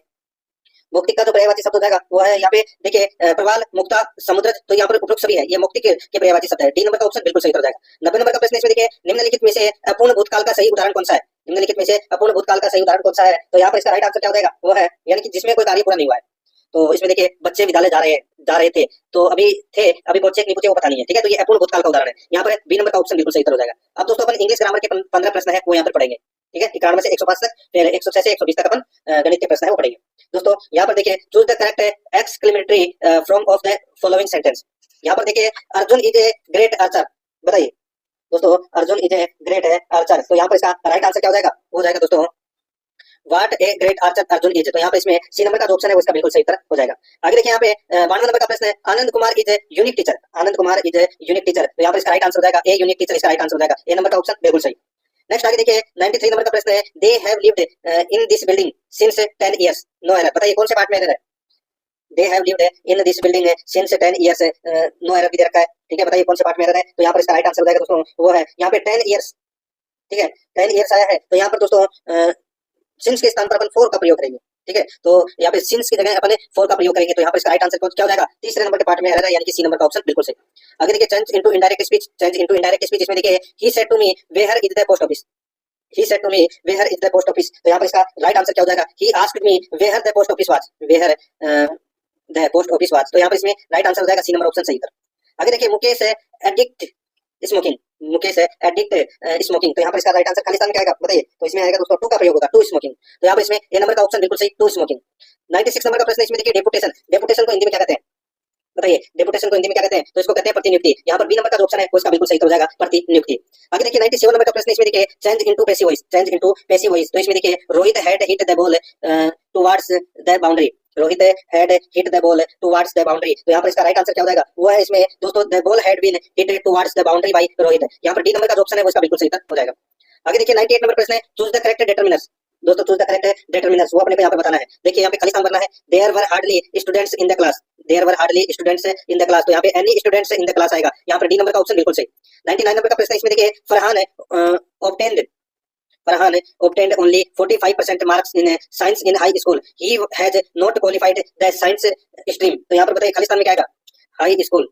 S2: मौक्तिक का जो पर्यायवाची शब्द हो जाएगा वो है यहाँ पे देखिए प्रवाल, मुक्ता, समुद्र। तो यहाँ पर उपरोक्त सभी है, ये मौक्तिक के पर्यायवाची शब्द है। डी नंबर का ऑप्शन बिल्कुल सही हो जाएगा। 90 नंबर का प्रश्न इसमें देखिए निम्नलिखित में से अपूर्ण भूतकाल का सही उदाहरण कौन सा है? निम्नलिखित में से अपूर्ण भूतकाल का सही उदाहरण कौन सा है? तो यहाँ पर इसका राइट आंसर क्या हो जाएगा? वो है यानी कि जिसमें कोई कार्य पूरा नहीं हुआ है। तो इसमें देखिए बच्चे विद्यालय जा रहे थे, तो अभी थे, अभी पहुंचे नहीं पहुंचे वो पता नहीं है। ठीक है, तो ये अपूर्ण भूतकाल का उदाहरण है। यहाँ पर बी नंबर का ऑप्शन बिल्कुल सही हो जाएगा। अब दोस्तों अपन इंग्लिश ग्रामर के 15 प्रश्न है वो यहाँ पर पढ़ेंगे। ठीक है, 91 से 105 तक, फिर 106 से 120 तक अपन गणित के प्रश्न है वो पढ़ेंगे। दोस्तों यहाँ पर देखिए choose the correct exclamatory from of the following sentence. यहाँ पर देखिए Arjun is a great Archer. बताइए दोस्तों Arjun is a great Archer, तो यहाँ पर इसका राइट आंसर क्या हो जाएगा? हो जाएगा दोस्तों what a great Archer Arjun is. तो यहाँ पे इसमें सी नंबर का जो ऑप्शन है वो इसका बिल्कुल सही उत्तर हो जाएगा। आगे देखिए यहाँ पे 92 नंबर का प्रश्न है Anand Kumar is a unique teacher. Anand Kumar is a unique teacher, तो यहाँ पर इसका राइट आंसर हो जाएगा ए यूनिक टीचर, इसका राइट आंसर हो जाएगा ए नंबर का ऑप्शन बिल्कुल सही। नेक्स्ट आगे देखिए 93 नंबर का प्रश्न है they have lived in this building since 10 years no error. बताइए कौन से पार्ट में एरर है? They have lived in this building since 10 years no error भी दे रखा है। ठीक है, बताइए कौन से पार्ट में एरर है? तो यहाँ पर इसका राइट आंसर हो जाएगा दोस्तों वो है यहाँ पे 10 इयर्स। ठीक है, 10 इयर्स आया है, तो यहाँ पर दोस्तों सिंस के स्थान पर अपन 4 का प्रयोग करेंगे। ठीक है, तो यहाँ पे सिंस की जगह अपन 4 का प्रयोग करेंगे, तो यहाँ पर इसका राइट आंसर क्या हो जाएगा? तीसरे नंबर के पार्ट में एरर है, यानी कि सी नंबर का ऑप्शन बिल्कुल सही। आगे देखिए change into indirect speech. Change into indirect speech इसमें देखिए he said to me where is the post office. He said to me where is the post office, तो यहाँ पर इसका राइट आंसर क्या हो जाएगा? He asked me where the post office was. Where the post office was, तो यहाँ पर इसमें राइट आंसर हो जाएगा सी नंबर ऑप्शन सही। आगे देखिए मुकेश एडिक्ट स्मोकिंग। मुकेश है एडिक्ट स्मोकिंग, तो यहाँ पर इसका राइट आंसर खालिस्तान में क्या आएगा बताइए। तो इसमें आएगा दोस्तों टू का प्रयोग होगा, टू स्मोकिंग। तो यहाँ पर इसमें ए नंबर का ऑप्शन बिल्कुल सही, टू स्मोकिंग। 96 नंबर का प्रश्न इसमें देखिए डेपुटेशन, डेपुटेशन को हिंदी में क्या कहते हैं बताइए। डेपुटेशन को हिंदी में क्या कहते हैं, तो इसको कहते हैं प्रतिनियुक्ति। यहाँ पर बी नंबर का जो ऑप्शन है वो इसका बिल्कुल सही हो जाएगा, प्रतिनियुक्ति। आगे देखिए 97 नंबर का प्रश्न इसमें देखिए change into passive voice, change into passive voice. तो इसमें देखिए Rohit had hit the ball towards the boundary, Rohit had hit the ball towards the boundary. तो यहाँ पर इसका राइट आंसर क्या हो जाएगा, वो है इसमें दोस्तों the ball had been hit towards the boundary by Rohit. यहाँ पर डी नंबर का जो ऑप्शन है वो इसका बिल्कुल सही हो जाएगा। आगे देखिए 98 नंबर प्रश्न है चूज द करेक्ट डिटरमिनर्स। दोस्तों चूज द करेक्ट डिटरमिनर्स वो अपने को यहाँ पे बताना है। देखिए यहाँ पे खाली स्थान भरना है, there were hardly students in the class, there were hardly students in the class. तो यहाँ पे any students in the class आएगा, यहाँ पर डी नंबर का ऑप्शन बिल्कुल सही। 99 नंबर का प्रश्न इसमें देखिए Farhan obtained only 45% marks in science in high school, he has not qualified the science stream। तो यहाँ पर बताइए खालिस्तान में क्या आएगा, हाई स्कूल,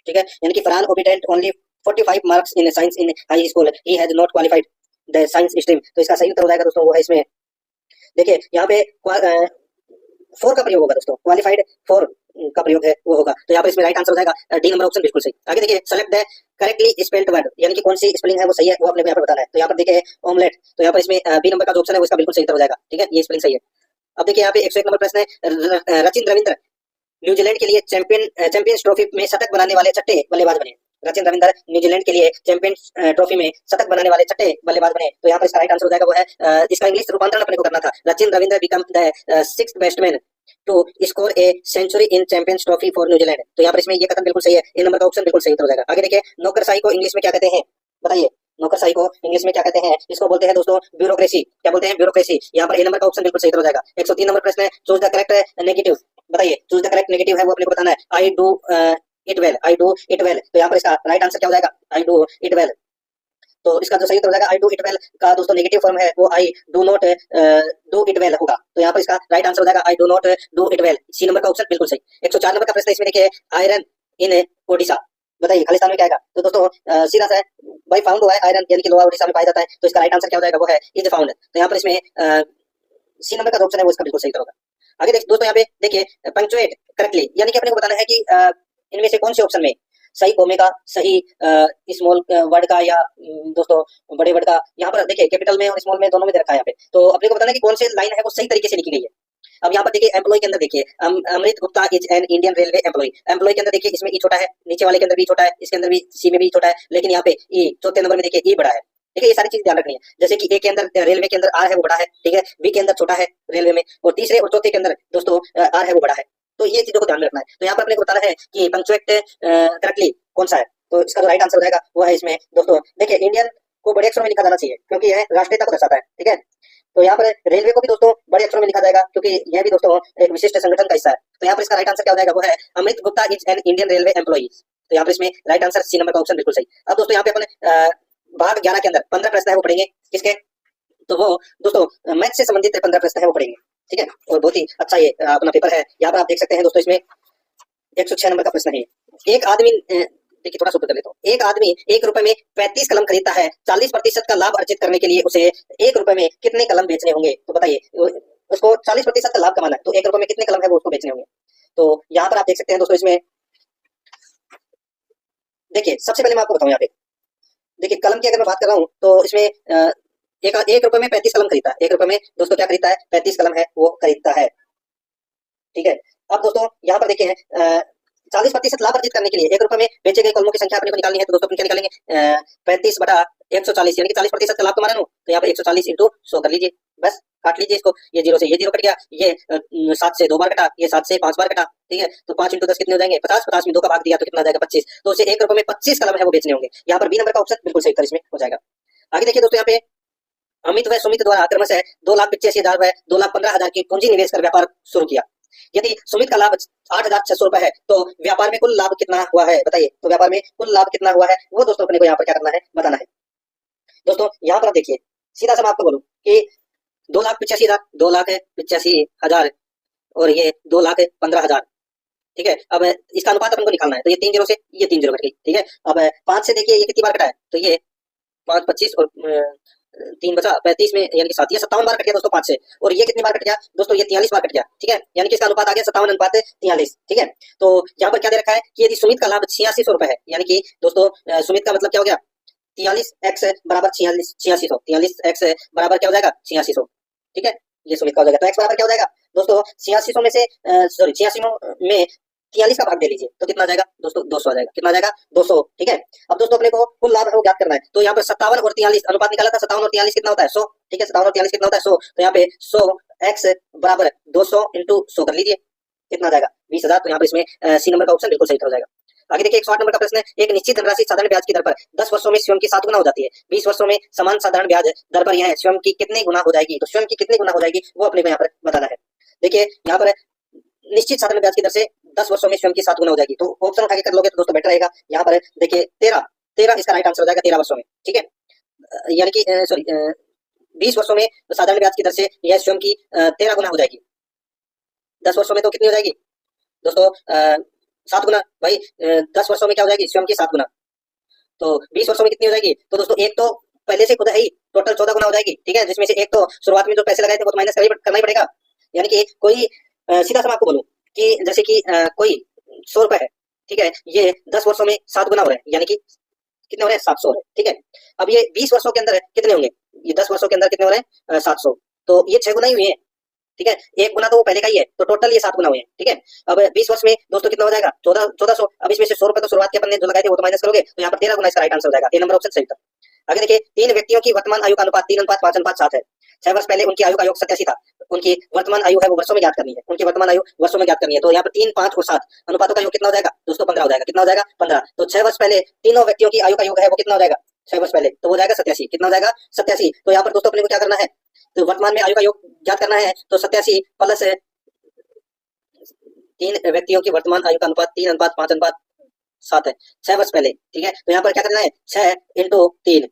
S2: ठीक है। यानी कि Farhan obtained only 45 marks in science in high school, he has not qualified the science stream। तो इसका सही उत्तर हो जाएगा दोस्तों वो है इसमें देखिए यहाँ पे 4 का प्रयोग होगा दोस्तों, क्वालिफाइड 4 का प्रयोग है वो होगा। तो यहाँ पर इसमें राइट आंसर हो जाएगा डी नंबर ऑप्शन बिल्कुल सही। आगे देखिए select the correctly spelled word, यानी कि कौन सी स्पेलिंग है वो सही है वो अपने को यहाँ पर बताना है। तो यहाँ पर देखिए ऑमलेट, तो यहाँ पर इसमें बी नंबर का जो ऑप्शन है वो इसका बिल्कुल सही उत्तर हो जाएगा, ठीक है, ये स्पेलिंग सही है। अब देखिए यहाँ पे 101 नंबर प्रश्न है रचिन रविंद्र न्यूजीलैंड के लिए चैंपियंस ट्रॉफी में शतक बनाने वाले छठे बल्लेबाज बने। रचिन रविंद्र न्यूजीलैंड के लिए चैंपियंस ट्रॉफी में शतक बनाने वाले छठे बल्लेबाज बने। तो यहाँ पर इसका राइट आंसर हो जाएगा वो है इसका इंग्लिश रूपांतरण अपने को करना था, Rachin Ravindra become the sixth batsman to score A century in champions trophy for New Zealand. तो यहाँ पर इसमें ये कथन बिल्कुल सही है, ए नंबर का ऑप्शन बिल्कुल सही हो जाएगा। आगे देखिए नौकरशाही को इंग्लिश में क्या कहते हैं बताइए, नौकरशाही को इंग्लिश में क्या कहते हैं, इसको बोलते हैं दोस्तों ब्यूरोक्रेसी, क्या बोलते हैं ब्यूरोक्रेसी। यहाँ पर ए नंबर का ऑप्शन बिल्कुल सही हो जाएगा। 103 नंबर प्रश्न है चूज द करेक्ट नेगेटिव, बताइए चूज द करेक्ट नेगेटिव है वो अपने को बताना है, I do it well, I do it well. तो यहाँ पर इसका राइट आंसर क्या हो जाएगा, आई डू इट वेल। तो इसका जो सही उत्तर हो जाएगा आई डू इट वेल का दोस्तों नेगेटिव फॉर्म है वो I do not do it well होगा। तो यहाँ पर इसका राइट आंसर हो जाएगा I do not do it well, C number का ऑप्शन बिल्कुल सही। 104 नंबर का प्रश्न इसमें देखिए आयरन इन ओडिशा, बताइए खालिस्तान में क्या आएगा। तो दोस्तों सीधा सा भाई फाउंड हुआ है आयरन, यानी कि लोहा ओडिशा में पाया जाता है। तो इसका राइट आंसर क्या हो जाएगा वो है इज फाउंड। तो यहाँ पर इसमें सी नंबर का ऑप्शन है वो इसका बिल्कुल सही होगा। आगे दोस्तों यहाँ पे देखिए पंक्चुएट करेक्टली, यानी कि अपने को बताना है कि इनमें से कौन से ऑप्शन में सही कोमे का, सही स्मॉल वर्ड का या दोस्तों बड़े वर्ड का। यहाँ पर देखिए कैपिटल में और स्मॉल में दोनों में दे रखा है यहाँ पे। तो अपने को बताना है कि कौन से लाइन है वो सही तरीके से लिखी गई है। अब यहाँ पर देखिए एम्प्लॉय के अंदर देखिए Amrit Gupta is an Indian railway employee, employee के अंदर देखिए इसमें ई छोटा है, नीचे वाले के अंदर भी छोटा है, इसके अंदर भी सी में भी छोटा है, लेकिन यहाँ पे ई चौथे नंबर में देखिए ई बड़ा है। ठीक है, ये सारी चीज ध्यान रखनी है। जैसे कि ए के अंदर रेलवे के अंदर आर है वो बड़ा है, ठीक है, बी के अंदर छोटा है रेलवे में, और तीसरे और चौथे के अंदर दोस्तों आर है वो बड़ा है। तो ये चीजों को ध्यान रखना है। तो यहाँ पर अपने को बताना है कि पंक्चुएट करेक्टली कौन सा है। तो इसका जो राइट आंसर हो जाएगा वो है इसमें दोस्तों देखिए इंडियन को बड़े अक्षरों में लिखा जाना चाहिए क्योंकि यह राष्ट्रीयता को दर्शाता है, ठीक है। तो यहाँ पर रेलवे को भी दोस्तों बड़े अक्षरों में लिखा जाएगा क्योंकि यह भी दोस्तों एक विशिष्ट संगठन का हिस्सा है। तो यहाँ पर इसका राइट आंसर क्या हो जाएगा वो है Amrit Gupta is an Indian railway employee. तो यहाँ पर इसमें राइट आंसर सी नंबर का ऑप्शन बिल्कुल सही। अब दोस्तों यहाँ पे अपन भाग 11 के अंदर 15 प्रश्न है वो पढ़ेंगे किसके, तो वो दोस्तों मैथ से संबंधित 15 प्रश्न है वो पढ़ेंगे, ठीक है। और बहुत ही अच्छा ये अपना पेपर है। यहाँ पर आप देख सकते हैं दोस्तों इसमें 106 नंबर का प्रश्न है। एक आदमी देखिए थोड़ा शुद्ध कर लेता हूँ। एक आदमी 1 रुपए में 35 कलम खरीदता है, 40% का लाभ अर्जित करने के लिए उसे 1 रुपए में कितने कलम बेचने होंगे। तो बताइए उसको 40% का लाभ कमाना है तो 1 रुपए में कितने कलम है वो उसको बेचने होंगे। तो यहाँ पर आप देख सकते हैं दोस्तों इसमें देखिए सबसे पहले मैं आपको बताऊं यहाँ पे देखिए कलम की अगर मैं बात कर रहा हूँ तो इसमें एक रुपए में 35 कलम खरीदता है। 1 रुपए में दोस्तों क्या खरीदता है, 35 कलम है वो खरीदता है, ठीक है। अब दोस्तों यहाँ पर देखिए 40% लाभ अर्जित करने के लिए 1 रुपए में बेचे गए कलमों की संख्या अपने को निकालनी है। तो दोस्तों अपन क्या निकालेंगे 35/140 यानी कि 40% का लाभ कमा रहे हो। तो यहाँ पर 140 × 100 कर लीजिए, बस काट लीजिए इसको। ये 0 से ये 0 कट गया, ये 7 से 2 बार कटा, ये 7 से 5 बार कटा, ठीक है। तो 5 × 10 कितने हो जाएंगे 50, 50 में 2 का भाग दिया तो कितना हो जाएगा 25। तो उसे 1 रुपए में 25 कलम है वो बेचने होंगे। यहाँ पर बी नंबर का ऑप्शन बिल्कुल सही इसमें हो जाएगा। आगे देखिए दोस्तों यहाँ पे अमित व सुमित द्वारा क्रमशः 2,85,000 व 2,15,000 की पूंजी निवेश कर व्यापार शुरू किया। यदि सुमित का लाभ 8,600 रुपए है तो व्यापार में कुल लाभ कितना हुआ है बताइए। तो व्यापार में कुल लाभ कितना हुआ है वो दोस्तों अपने को यहाँ पर क्या करना है बताना है। दोस्तों यहाँ पर आप देखिए सीधा सा मैं आपको बोलूं कि 2,85,000 2,85,000 और ये 2,15,000, ठीक है। अब इसका अनुपात अपन को निकालना है तो ये 3 0 से ये 3 0 कट गई, ठीक है। अब 5 से देखिए ये कितनी बार कटा है तो ये 5 25 और 3 बचा 35 में यानी कि 7 ये 57 बार कट गया दोस्तों 5 से। और ये कितनी बार कट गया दोस्तों ये 43 बार कट गया, ठीक है। यानी कि इसका अनुपात आ गया 57:43, ठीक है। तो यहाँ पर क्या दे रखा है कि यदि सुमित का लाभ 8600 रुपए है, यानी कि दोस्तों सुमित का मतलब क्या हो गया 43x बराबर 8600, 43x बराबर क्या हो जाएगा 8600, ठीक है, ये सुमित का हो जाएगा। तो x बराबर क्या हो जाएगा दोस्तों 8600 में से सॉरी 86 में 43 का भाग दे लीजिए तो कितना आ जाएगा दोस्तों 200 आ जाएगा। कितना आ जाएगा 200, ठीक है। अब दोस्तों अपने को कुल लाभ है वो ज्ञात करना है, तो यहाँ पे 57 और 43 अनुपात निकाला था, 57 और 43 कितना होता है 100, ठीक है, 57 और 43 कितना होता है 100, तो यहाँ पे 100x बराबर 200 इंटू 100 कर लीजिए, कितना आ जाएगा 20,000। तो यहाँ पे इसमें सी नंबर का ऑप्शन बिल्कुल सही हो जाएगा। आगे देखिए 108 नंबर का प्रश्न है, एक निश्चित धनराशि साधारण ब्याज की दर पर 10 वर्षों में स्वयं की 7 गुना हो जाती है, 20 वर्षों में समान साधारण ब्याज दर पर यह स्वयं की कितनी गुना हो जाएगी, तो स्वयं की कितनी गुना हो जाएगी वो अपने को यहाँ पर बताना है। देखिए यहाँ पर निश्चित साधारण ब्याज की दर से 10 वर्षों में स्वयं की 7 गुना हो जाएगी, तो ऑप्शन उठा के कर लोगे तो दोस्तों बेटर रहेगा। यहाँ पर देखिए 13 इसका राइट आंसर हो जाएगा 13 वर्षों में, ठीक है, यानी कि सॉरी 20 वर्षों में साधारण ब्याज की दर से यह स्वयं की 13 गुना हो जाएगी, 10 वर्षों में तो कितनी हो जाएगी दोस्तों 7 गुना, भाई 10 वर्षों में क्या हो जाएगी स्वयं की 7 गुना, तो 20 वर्षों में कितनी हो जाएगी, तो दोस्तों एक तो पहले से खुद है ही टोटल 14 गुना हो जाएगी, ठीक है, जिसमें से एक तो शुरुआत में जो पैसे लगाए थे वो तो माइनस करना ही पड़ेगा। यानी कि कोई सीधा सा मैं आपको बोलूं कि जैसे कि कोई 100 रुपए है, ठीक है, ये 10 वर्षों में 7 गुना हो रहा है, यानी कि कितने हो रहे हैं 700 हो रहे हैं, ठीक है। अब ये 20 वर्षों के अंदर कितने होंगे, ये 10 वर्षों के अंदर कितने हो रहे हैं 700, तो ये 6 गुना ही हुए हैं, ठीक है, एक गुना तो वो पहले का ही है, तो टोटल ये 7 गुना हुए हैं, ठीक है। अब 20 वर्ष में दोस्तों कितना हो जाएगा 1400, अब इसमें से 100 रुपए तो शुरुआत के अपन ने जो लगाए थे वो तो माइनस करोगे, तो यहाँ पर 13 गुना इसका राइट आंसर हो जाएगा, ए नंबर ऑप्शन सही था। आगे देखिए 3 व्यक्तियों की वर्तमान आयु का अनुपात 3:5:7 है, 6 वर्ष पहले उनकी आयु का योग 87 था, उनकी वर्तमान आयु है वो वर्षों में ज्ञात करनी है, उनकी वर्तमान आयु वर्षों में ज्ञात करनी है, तो यहाँ पर 3, 5 और 7 अनुपातों का योग कितना हो जाएगा दोस्तों 15 हो जाएगा, कितना हो जाएगा 15, तो 6 वर्ष पहले तीनों व्यक्तियों की आयु का योग है वो कितना हो जाएगा 6 वर्ष पहले, तो वो जाएगा 87, कितना हो जाएगा 87। तो यहाँ पर दोस्तों अपने को क्या करना है, तो वर्तमान में आयु का योग ज्ञात करना है, तो 87 प्लस 3 व्यक्तियों की वर्तमान आयु का अनुपात 3:5:7 है 6 वर्ष पहले, ठीक है, तो यहाँ पर क्या करना है 6 इंटू 3,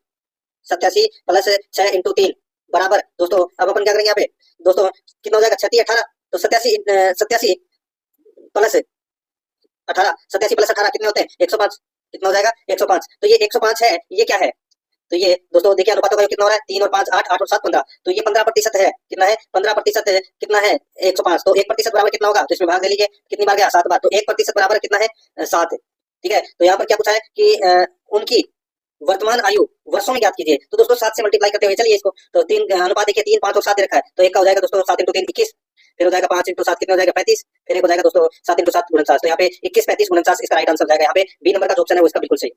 S2: 87 प्लस 6 इंटू 3 बराबर दोस्तों, अब अपन क्या करेंगे यहाँ पे दोस्तों कितना हो जाएगा 36 18, तो 87 प्लस 18, 87 प्लस 18 कितने होते हैं 105, कितना हो जाएगा 105, तो ये 105 है, ये क्या है, तो ये दोस्तों देखिए अनुपातों का योग कितना हो रहा है 3 और 5 8, 8 और 7 15, तो ये 15% है, कितना है 15% है, कितना है 105, तो 1% बराबर कितना होगा, तो इसमें भाग दे लीजिए, कितनी बार गया 7 बार, तो 1% बराबर कितना है 7, ठीक है। तो यहाँ पर क्या पूछा है कि उनकी वर्तमान आयु वर्षों में ज्ञात कीजिए, तो दोस्तों 7 से मल्टीप्लाई करते हुए चलिए इसको, तो 3 अनुपात देखिए 3, 5 और 7 दे रखा है, तो एक का हो जाएगा दोस्तों 7 इंटू 3 21, फिर हो जाएगा 5 इंटू 7 कितना हो जाएगा 35, फिर एक हो जाएगा दोस्तों 7 इंटू 7 49, तो यहाँ पे 21 35 49 इसका राइट आंसर हो जाएगा, यहाँ पे बी नंबर का जो ऑप्शन है वो इसका बिल्कुल सही।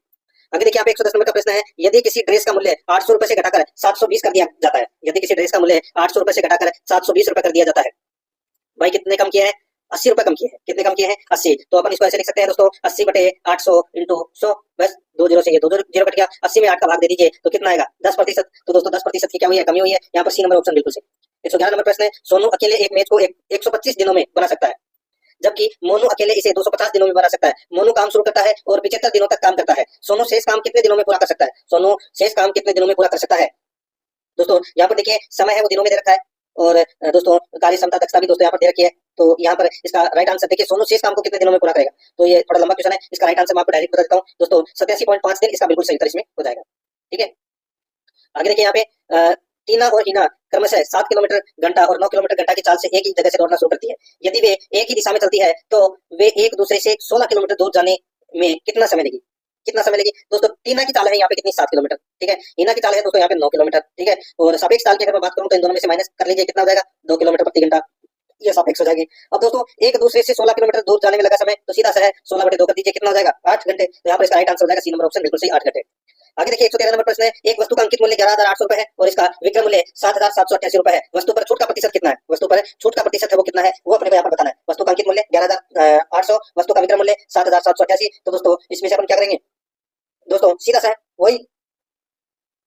S2: आगे देखिए यहाँ पे 110 नंबर का प्रश्न है, यदि किसी ड्रेस का मूल्य 800 रुपए से घटाकर 720 कर दिया जाता है, यदि किसी ड्रेस का मूल्य 800 रुपए से घटाकर 720 रुपए कर दिया जाता है, भाई कितने कम किया है 80 रुपए कम किए हैं, कितने कम किए हैं 80, तो अपन इसको ऐसे लिख सकते हैं दोस्तों 80 बटे 800 इंटू 100, बस 2 जीरो से ये 2 जीरो कट गया, 80 में 8 का भाग दे दीजिए तो कितना आएगा 10%, तो दोस्तों 10% की क्या हुई है कमी हुई है, यहाँ पर सी नंबर ऑप्शन बिल्कुल सही। 111 नंबर प्रश्न है, सोनू अकेले एक मैच को 125 दिनों में बना सकता है, जबकि मोनू अकेले इसे 250 दिनों में बना सकता है। मोनू काम शुरू करता है और 75 दिनों तक काम करता है, सोनू शेष काम कितने दिनों में पूरा कर सकता है, सोनू शेष काम कितने दिनों में पूरा कर सकता है। दोस्तों यहाँ पर देखिए समय है वो दिनों में दे रखा है, और दोस्तों कार्य क्षमता दक्षता भी दोस्तों यहाँ पर दे रखी है, तो यहाँ पर इसका राइट आंसर देखिए सोनू शेष काम को कितने दिनों में पूरा करेगा, तो ये थोड़ा लंबा क्वेश्चन है, इसका राइट आंसर मैं आपको डायरेक्ट बता देता हूँ दोस्तों 87.5 दिन इसका बिल्कुल सही उत्तर इसमें हो जाएगा, ठीक है। आगे देखिए यहाँ पे टीना और हीना क्रमशः 7 किलोमीटर घंटा और 9 किलोमीटर घंटा की चाल से एक ही जगह से दौड़ना शुरू करती है, यदि वे एक ही दिशा में चलती है तो वे एक दूसरे से 16 किलोमीटर दूर जाने में कितना समय लेगी, कितना समय लेगी दोस्तों। टीना की चाल है यहाँ पे कितनी 7 किलोमीटर, ठीक है, हीना की चाल है दोस्तों यहाँ पे 9 किलोमीटर, ठीक है, और सापेक्ष चाल की अगर मैं बात करूँ तो इन दोनों में से माइनस कर लीजिए, कितना हो जाएगा 2 किलोमीटर प्रति घंटा, ये सापेक्ष हो जाएगी। अब दोस्तों एक दूसरे से 16 किलोमीटर दूर जाने में लगा समय, तो सीधा सा है 16 बटे 2 कर दीजिए, कितना हो जाएगा 8 घंटे, तो यहाँ पर इसका राइट आंसर हो जाएगा सी नंबर ऑप्शन बिल्कुल सही 8 घंटे। आगे देखिए 113 नंबर प्रश्न है, एक वस्तु का अंकित मूल्य 11,800 रुपए है और इसका विक्रय मूल्य 7,788 रुपए है, वस्तु पर छूट का प्रतिशत कितना है, वस्तु पर छूट का प्रतिशत है वो कितना है वो अपने को यहाँ पर बताना है। वस्तु का अंकित मूल्य 11,800, वस्तु का विक्रय मूल्य 7,788, तो दोस्तों इसमें से अपन क्या करेंगे दोस्तों सीधा सा है वही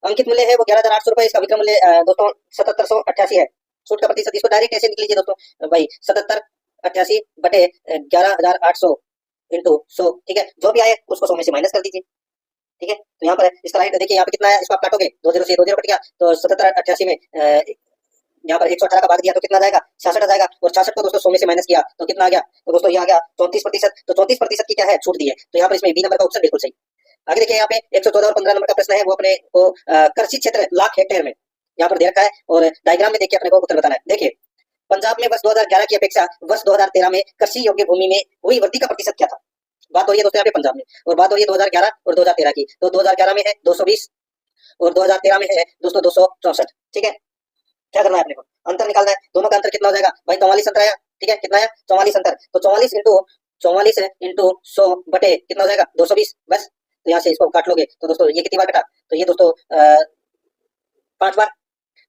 S2: अंकित मूल्य है वो 11,800 रुपए, इसका विक्रय मूल्य दोस्तों 7,788 है, छूट का प्रतिशत इसको डायरेक्ट ऐसे लिख लीजिए दोस्तों भाई 7788 बटे 11,800 इंटू 100, ठीक है, जो भी आए उसको 100 में से माइनस कर दीजिए, ठीक है। तो यहाँ पर इसका राइट देखिए यहाँ पे कितना है, इसको आप काटोगे 2 जीरो से 2 जीरो कट गया, तो 7788 में यहाँ पर 118 का भाग दिया तो कितना आ जाएगा 66 आ जाएगा, और 66 को दोस्तों 100 में से माइनस किया तो कितना आ गया, तो दोस्तों ये आ गया 34%, तो 34% की क्या है छूट दी है, तो यहाँ पर इसमें बी नंबर का ऑप्शन बिल्कुल सही। आगे देखिए यहाँ पे 114 और 15 नंबर का प्रश्न है, वो अपने को कृषि क्षेत्र लाख हेक्टेयर में यहाँ पर दे रखा है, और डायग्राम में देखिए अपने को उत्तर बताना है। देखिए पंजाब में वर्ष 2011 की अपेक्षा वर्ष 2013 में कृषि योग्य भूमि में हुई वृद्धि का प्रतिशत क्या था, बात हो रही है दोस्तों यहाँ पे पंजाब में, और बात हो रही है 2011 और 2013 की, तो 2011 में है 220 और 2013 में है दोस्तों 264। ठीक है, क्या करना है अपने को, अंतर निकालना है। दोनों का अंतर कितना हो जाएगा भाई, 44 अंतर आया। ठीक है, कितना आया 44 अंतर, तो 44 इंटू 100 बटे कितना हो जाएगा 220। बस, तो यहाँ से इसको काट लोगे तो दोस्तों ये कितनी बार कटा, तो ये दोस्तों 5 बार।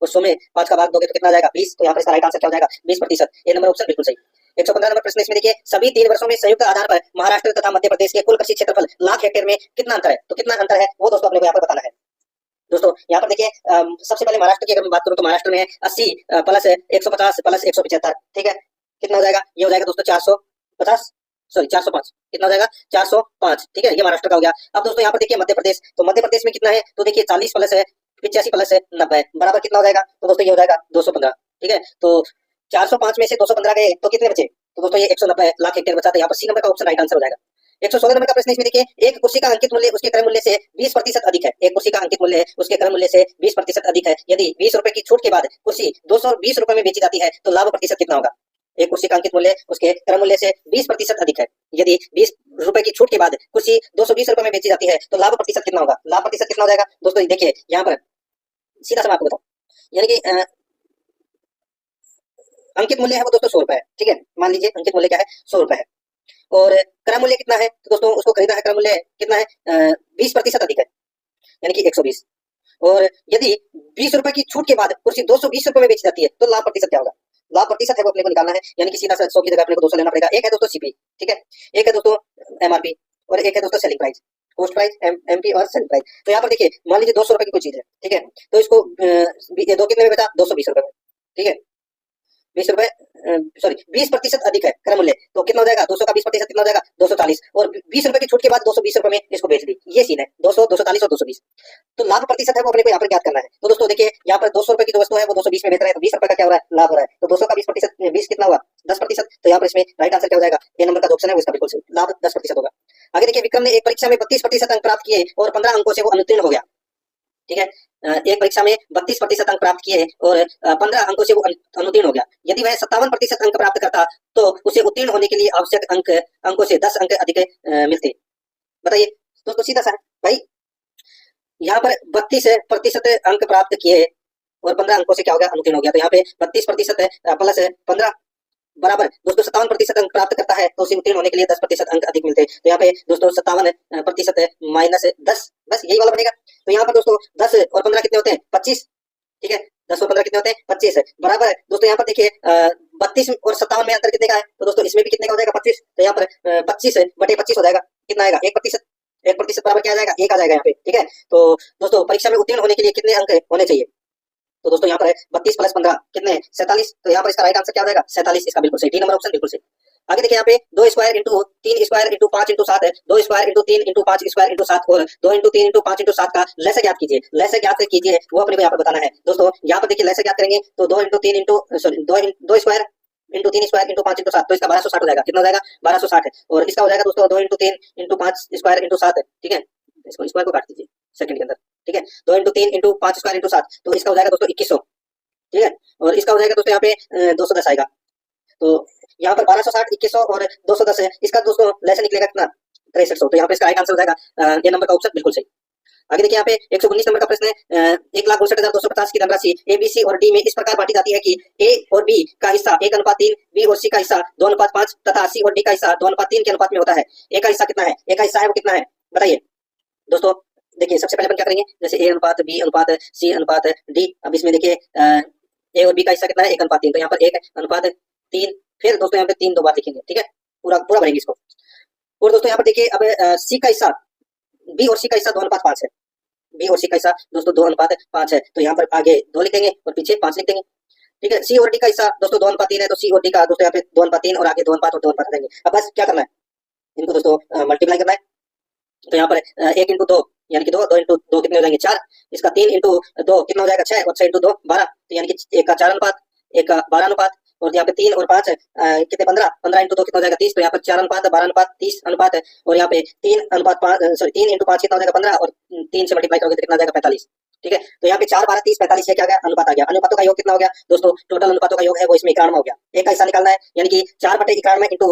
S2: और 100 में 5 का भाग दोगे तो कितना आ जाएगा 20। तो यहाँ पर इसका राइट आंसर क्या हो जाएगा 20%। ये नंबर ऑप्शन बिल्कुल सही। 115 नंबर प्रश्न इसमें देखिए, सभी 3 वर्षों में संयुक्त आधार पर महाराष्ट्र तथा मध्य प्रदेश के कुल कृषि क्षेत्रफल लाख हेक्टेयर में कितना अंतर है, तो कितना अंतर है वो दोस्तों अपने को यहाँ पर बताना है। दोस्तों यहाँ पर देखिए सबसे पहले महाराष्ट्र की अगर मैं बात करूं तो महाराष्ट्र में 80 प्लस 150 प्लस 175। ठीक है, कितना हो जाएगा, ये हो जाएगा दोस्तों 450, सॉरी 405, कितना हो जाएगा 405। ठीक है, ये महाराष्ट्र का हो गया। अब दोस्तों यहाँ पर देखिए मध्य प्रदेश, तो मध्य प्रदेश में कितना है, तो देखिए 40 प्लस 85 प्लस 90 बराबर कितना हो जाएगा, तो दोस्तों ये हो जाएगा 215। ठीक है, तो 405 में से 215 गए तो कितने बचे, तो दोस्तों ये 190 लाख हेक्टेयर बचा। तो यहाँ पर सी नंबर का ऑप्शन राइट आंसर हो जाएगा। 116 नंबर का प्रश्न इसमें देखिए, एक कुर्सी का अंकित मूल्य उसके क्रय मूल्य से 20% अधिक है। एक कुर्सी का अंकित मूल्य उसके क्रय मूल्य से 20% अधिक है। यदि 20 रुपए की छूट के बाद कुर्सी 220 रुपए में बेची जाती है तो लाभ प्रतिशत कितना होगा। एक कुर्सी का अंकित मूल्य उसके क्रय मूल्य से 20% अधिक है। यदि 20 रुपए की छूट के बाद कुर्सी 220 रुपए में बेची जाती है तो लाभ प्रतिशत कितना होगा। लाभ प्रतिशत कितना हो जाएगा दोस्तों, देखिए यहाँ पर सीधा सा मैं आपको बताऊं, यानी कि अंकित मूल्य है वो दोस्तों 100 रुपए है। ठीक है, मान लीजिए अंकित मूल्य क्या है 100 रुपए है, और क्रय मूल्य कितना है, तो दोस्तों उसको खरीदा है, क्रय मूल्य कितना है 20% अधिक है, यानी कि 120। और यदि 20 रुपए की छूट के बाद कुर्सी 220 रुपए में बेची जाती है तो लाभ प्रतिशत क्या होगा। लाभ प्रतिशत है वो अपने को निकालना है, यानी कि सीधा 100 की जगह अपने को 200 लेना पड़ेगा। एक है दोस्तों सीपी, ठीक है, एक है दोस्तों एमआरपी, और एक है दोस्तों selling price, cost price MP और सेलिंग प्राइस। तो यहाँ पर देखिए मान लीजिए 200 रुपए की कोई चीज है, ठीक है, तो इसको दो कितने में बेचा 220 रुपए में। ठीक है, 20 रुपए सॉरी 20% अधिक है क्रय मूल्य, तो कितना हो जाएगा 200 का 20% कितना हो जाएगा 240, और 20 रुपए की छूट के बाद 220 रुपए में इसको बेच दी। ये सीन है 200, 240 और 220। तो लाभ प्रतिशत है वो अपने को यहाँ पर ज्ञात करना है। तो दोस्तों देखिए यहाँ पर 200 रुपए की जो वस्तु है वो 220 में बेच रहा है, तो 20 रुपए का क्या हो रहा है लाभ हो रहा है। तो 200 का 20%, 20 कितना हुआ 10%। तो यहाँ पर इसमें राइट आंसर क्या हो जाएगा, ए नंबर का ऑप्शन है वो इसका बिल्कुल सही, लाभ 10% होगा। आगे देखिए, विक्रम ने एक परीक्षा में 32% अंक प्राप्त किए और 15 अंकों से वो अनुत्तीर्ण हो गया। ठीक है, एक परीक्षा में 32% अंक प्राप्त किए और 15 अंकों से वो अनुत्तीर्ण हो गया। यदि वह 57% अंक प्राप्त करता तो उसे उत्तीर्ण होने के लिए आवश्यक अंकों से 10 अंक अधिक मिलते। बताइए दोस्तों, सीधा सा है भाई, यहाँ पर 32% अंक प्राप्त किए और 15 अंकों से क्या हो गया अनुत्तीर्ण हो गया। तो यहाँ पे 32% प्लस 15 बराबर दोस्तों 57% अंक प्राप्त करता है तो उसे उत्तीर्ण होने के लिए 10% अंक अधिक मिलते हैं। तो यहाँ पे दोस्तों 57% माइनस 10, बस यही वाला बनेगा। तो यहाँ पर दोस्तों 10 और 15 कितने होते हैं 25। ठीक है, 10 और 15 कितने होते हैं 25 बराबर दोस्तों यहाँ पर देखिए 32 और 57 में अंतर कितने का है, तो दोस्तों इसमें भी कितने का हो जाएगा 25। तो यहाँ पर 25 बटे 25 हो जाएगा, कितना आएगा 1%। 1% बराबर क्या आ जाएगा 1 आ जाएगा यहाँ पे। ठीक है, तो दोस्तों परीक्षा में उत्तीर्ण होने के लिए कितने अंक होने चाहिए, तो दोस्तों यहाँ पर 32 प्लस 15 कितने 47। तो यहाँ पर इसका राइट आंसर क्या हो जाएगा 47, इसका बिल्कुल सही, डी नंबर ऑप्शन बिल्कुल सही। आगे देखिए यहाँ पे 2 square into 3 square into 5 into 7 है, 2 square into 3 into 5 square into 7 और 2 इंटू 3 इंटू 5 इंटू 7 का लैसे ज्ञात कीजिए। लैसे ज्ञात कीजिए वो अपने को यहाँ पर बताना है। दोस्तों यहाँ पर देखिए लैसे ज्ञात करेंगे तो 2 into 3 into sorry 2 square into 3 square into 5 into 7, तो इसका 1260 हो जाएगा। कितना हो जाएगा 1260 और इसका हो जाएगा दोस्तों 2 इंटू 3 इंटू 5 स्क्वायर इंटू 7। ठीक है, इसको स्क्वायर को काट दीजिए सेकंड के अंदर। ठीक है, 2 इंटू 3 इंटू 5 स्क्वायर इंटू 7, तो इसका हो जाएगा दोस्तों 2100। ठीक है, और इसका हो जाएगा दोस्तों यहाँ पे 210 आएगा। तो यहाँ पर 1260, 2100 और 210 है, इसका दोस्तों लैसे निकलेगा कितना 6300। तो यहाँ पे इसका राइट आंसर हो जाएगा ये नंबर का ऑप्शन बिल्कुल सही। आगे देखिए यहाँ पे 119 नंबर का प्रश्न है, 1,62,250 की धनराशि ए बी सी और डी में इस प्रकार बांटी जाती है कि ए और बी का हिस्सा 1:3, बी और सी का हिस्सा 2:5 तथा सी और डी का हिस्सा 2:3 के अनुपात में होता है। ए का हिस्सा कितना है, ए का हिस्सा है वो कितना है बताइए। दोस्तों देखिए सबसे पहले अपन क्या करेंगे, जैसे ए अनुपात बी अनुपात सी अनुपात डी। अब इसमें देखिए ए और बी का हिस्सा कितना है 1:3, तो यहाँ पर 1:3, फिर दोस्तों यहाँ पे 3 दो बार लिखेंगे। ठीक है, पूरा पूरा भरेंगे इसको। और दोस्तों यहाँ पर देखिए अब सी का हिस्सा बी और सी का हिस्सा 2:5 है, बी और सी का हिस्सा दोस्तों 2:5 है, तो यहाँ पर आगे 2 लिख देंगे और पीछे 5 लिख देंगे। ठीक है, सी और डी का हिस्सा दोस्तों 2:3 है, तो सी और डी का दोस्तों यहाँ पे 2:3 और आगे 2:5 और 2:5 देंगे। अब बस क्या करना है, इनको दोस्तों मल्टीप्लाई करना है। तो यहाँ पर 1 इंटू 2 यानी कि 2 इंटू 2 कितने हो जाएंगे 4, इसका 3 इंटू 2 कितना हो जाएगा 6 और 6 इंटू 2 12, तो यानी कि 1 का 4 अनुपात 1 का 12 अनुपात, और यहाँ पे 3 और 5 कितने 15, 15 इंटू 2 कितना हो जाएगा 30, तो यहाँ पर 4 अनुपात 12 अनुपात 30 अनुपात है, और यहाँ पे 3 अनुपात 5 सॉरी 3 इंटू 5 कितना हो जाएगा 15 और 3 से मल्टीप्लाई करोगे तो कितना हो जाएगा 45। ठीक है, तो यहाँ पे 4 12 30 45 क्या आ गया अनुपात आ गया। अनुपातों का योग कितना हो गया दोस्तों, टोटल अनुपातों का योग है वो इसमें 91 हो गया। एक का हिस्सा निकालना है, यानी कि 4/91 इंटू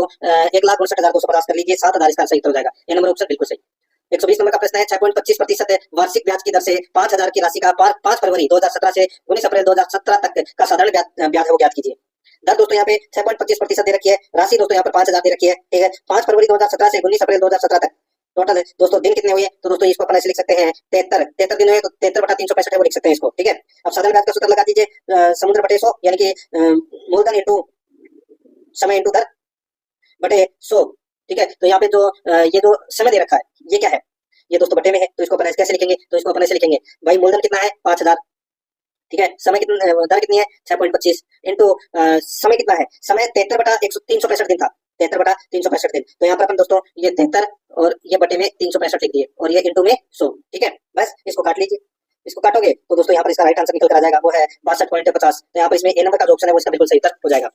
S2: 1,62,250 कर लीजिए, 7,000 इसका सही उत्तर हो जाएगा। ये नंबर ऑप्शन बिल्कुल सही। 120 नंबर का प्रश्न है 6.25% वार्षिक ब्याज की दर से 5,000 की राशि का 5 फरवरी 2017 से 19 अप्रैल 2017 तक का साधारण ब्याज है वो ज्ञात कीजिए। दर दोस्तों यहाँ पे 6.25% दे रखी है, राशि दोस्तों यहाँ पर 5,000 दे रखी है, ठीक है। 5 फरवरी 2017 से 19 अप्रैल 2017 तक टोटल दोस्तों दिन कितने हुए, तो दोस्तों इसको अपन ऐसे लिख सकते हैं 73 दिन हुए, तो 73/365 है वो लिख सकते हैं इसको, ठीक है। अब साधारण ब्याज का सूत्र लगा दीजिए, समुद्र बटे 100 यानी कि मूलधन इंटू समय इंटू दर बटे 100, ठीक है। तो यहाँ पे जो ये जो समय दे रखा है ये क्या है, ये दोस्तों बटे में है, तो इसको अपन कैसे लिखेंगे, तो इसको अपन ऐसे लिखेंगे भाई मूलधन कितना है 5,000, ठीक है। समय कितना, दर कितनी है 6.25 इंटू समय कितना है, समय 73/365 दिन था, 73/365 दिन। तो यहाँ पर अपन दोस्तों ये 73 और ये बटे में 365 लिख दिए और ये इंटू में 100, ठीक है। बस इसको काट लीजिए, इसको काटोगे तो दोस्तों यहाँ पर इसका राइट आंसर निकल कर आ जाएगा, वो है 62.50। तो यहाँ पर इसमें ए नंबर का जो ऑप्शन है वो इसका बिल्कुल सही उत्तर हो जाएगा।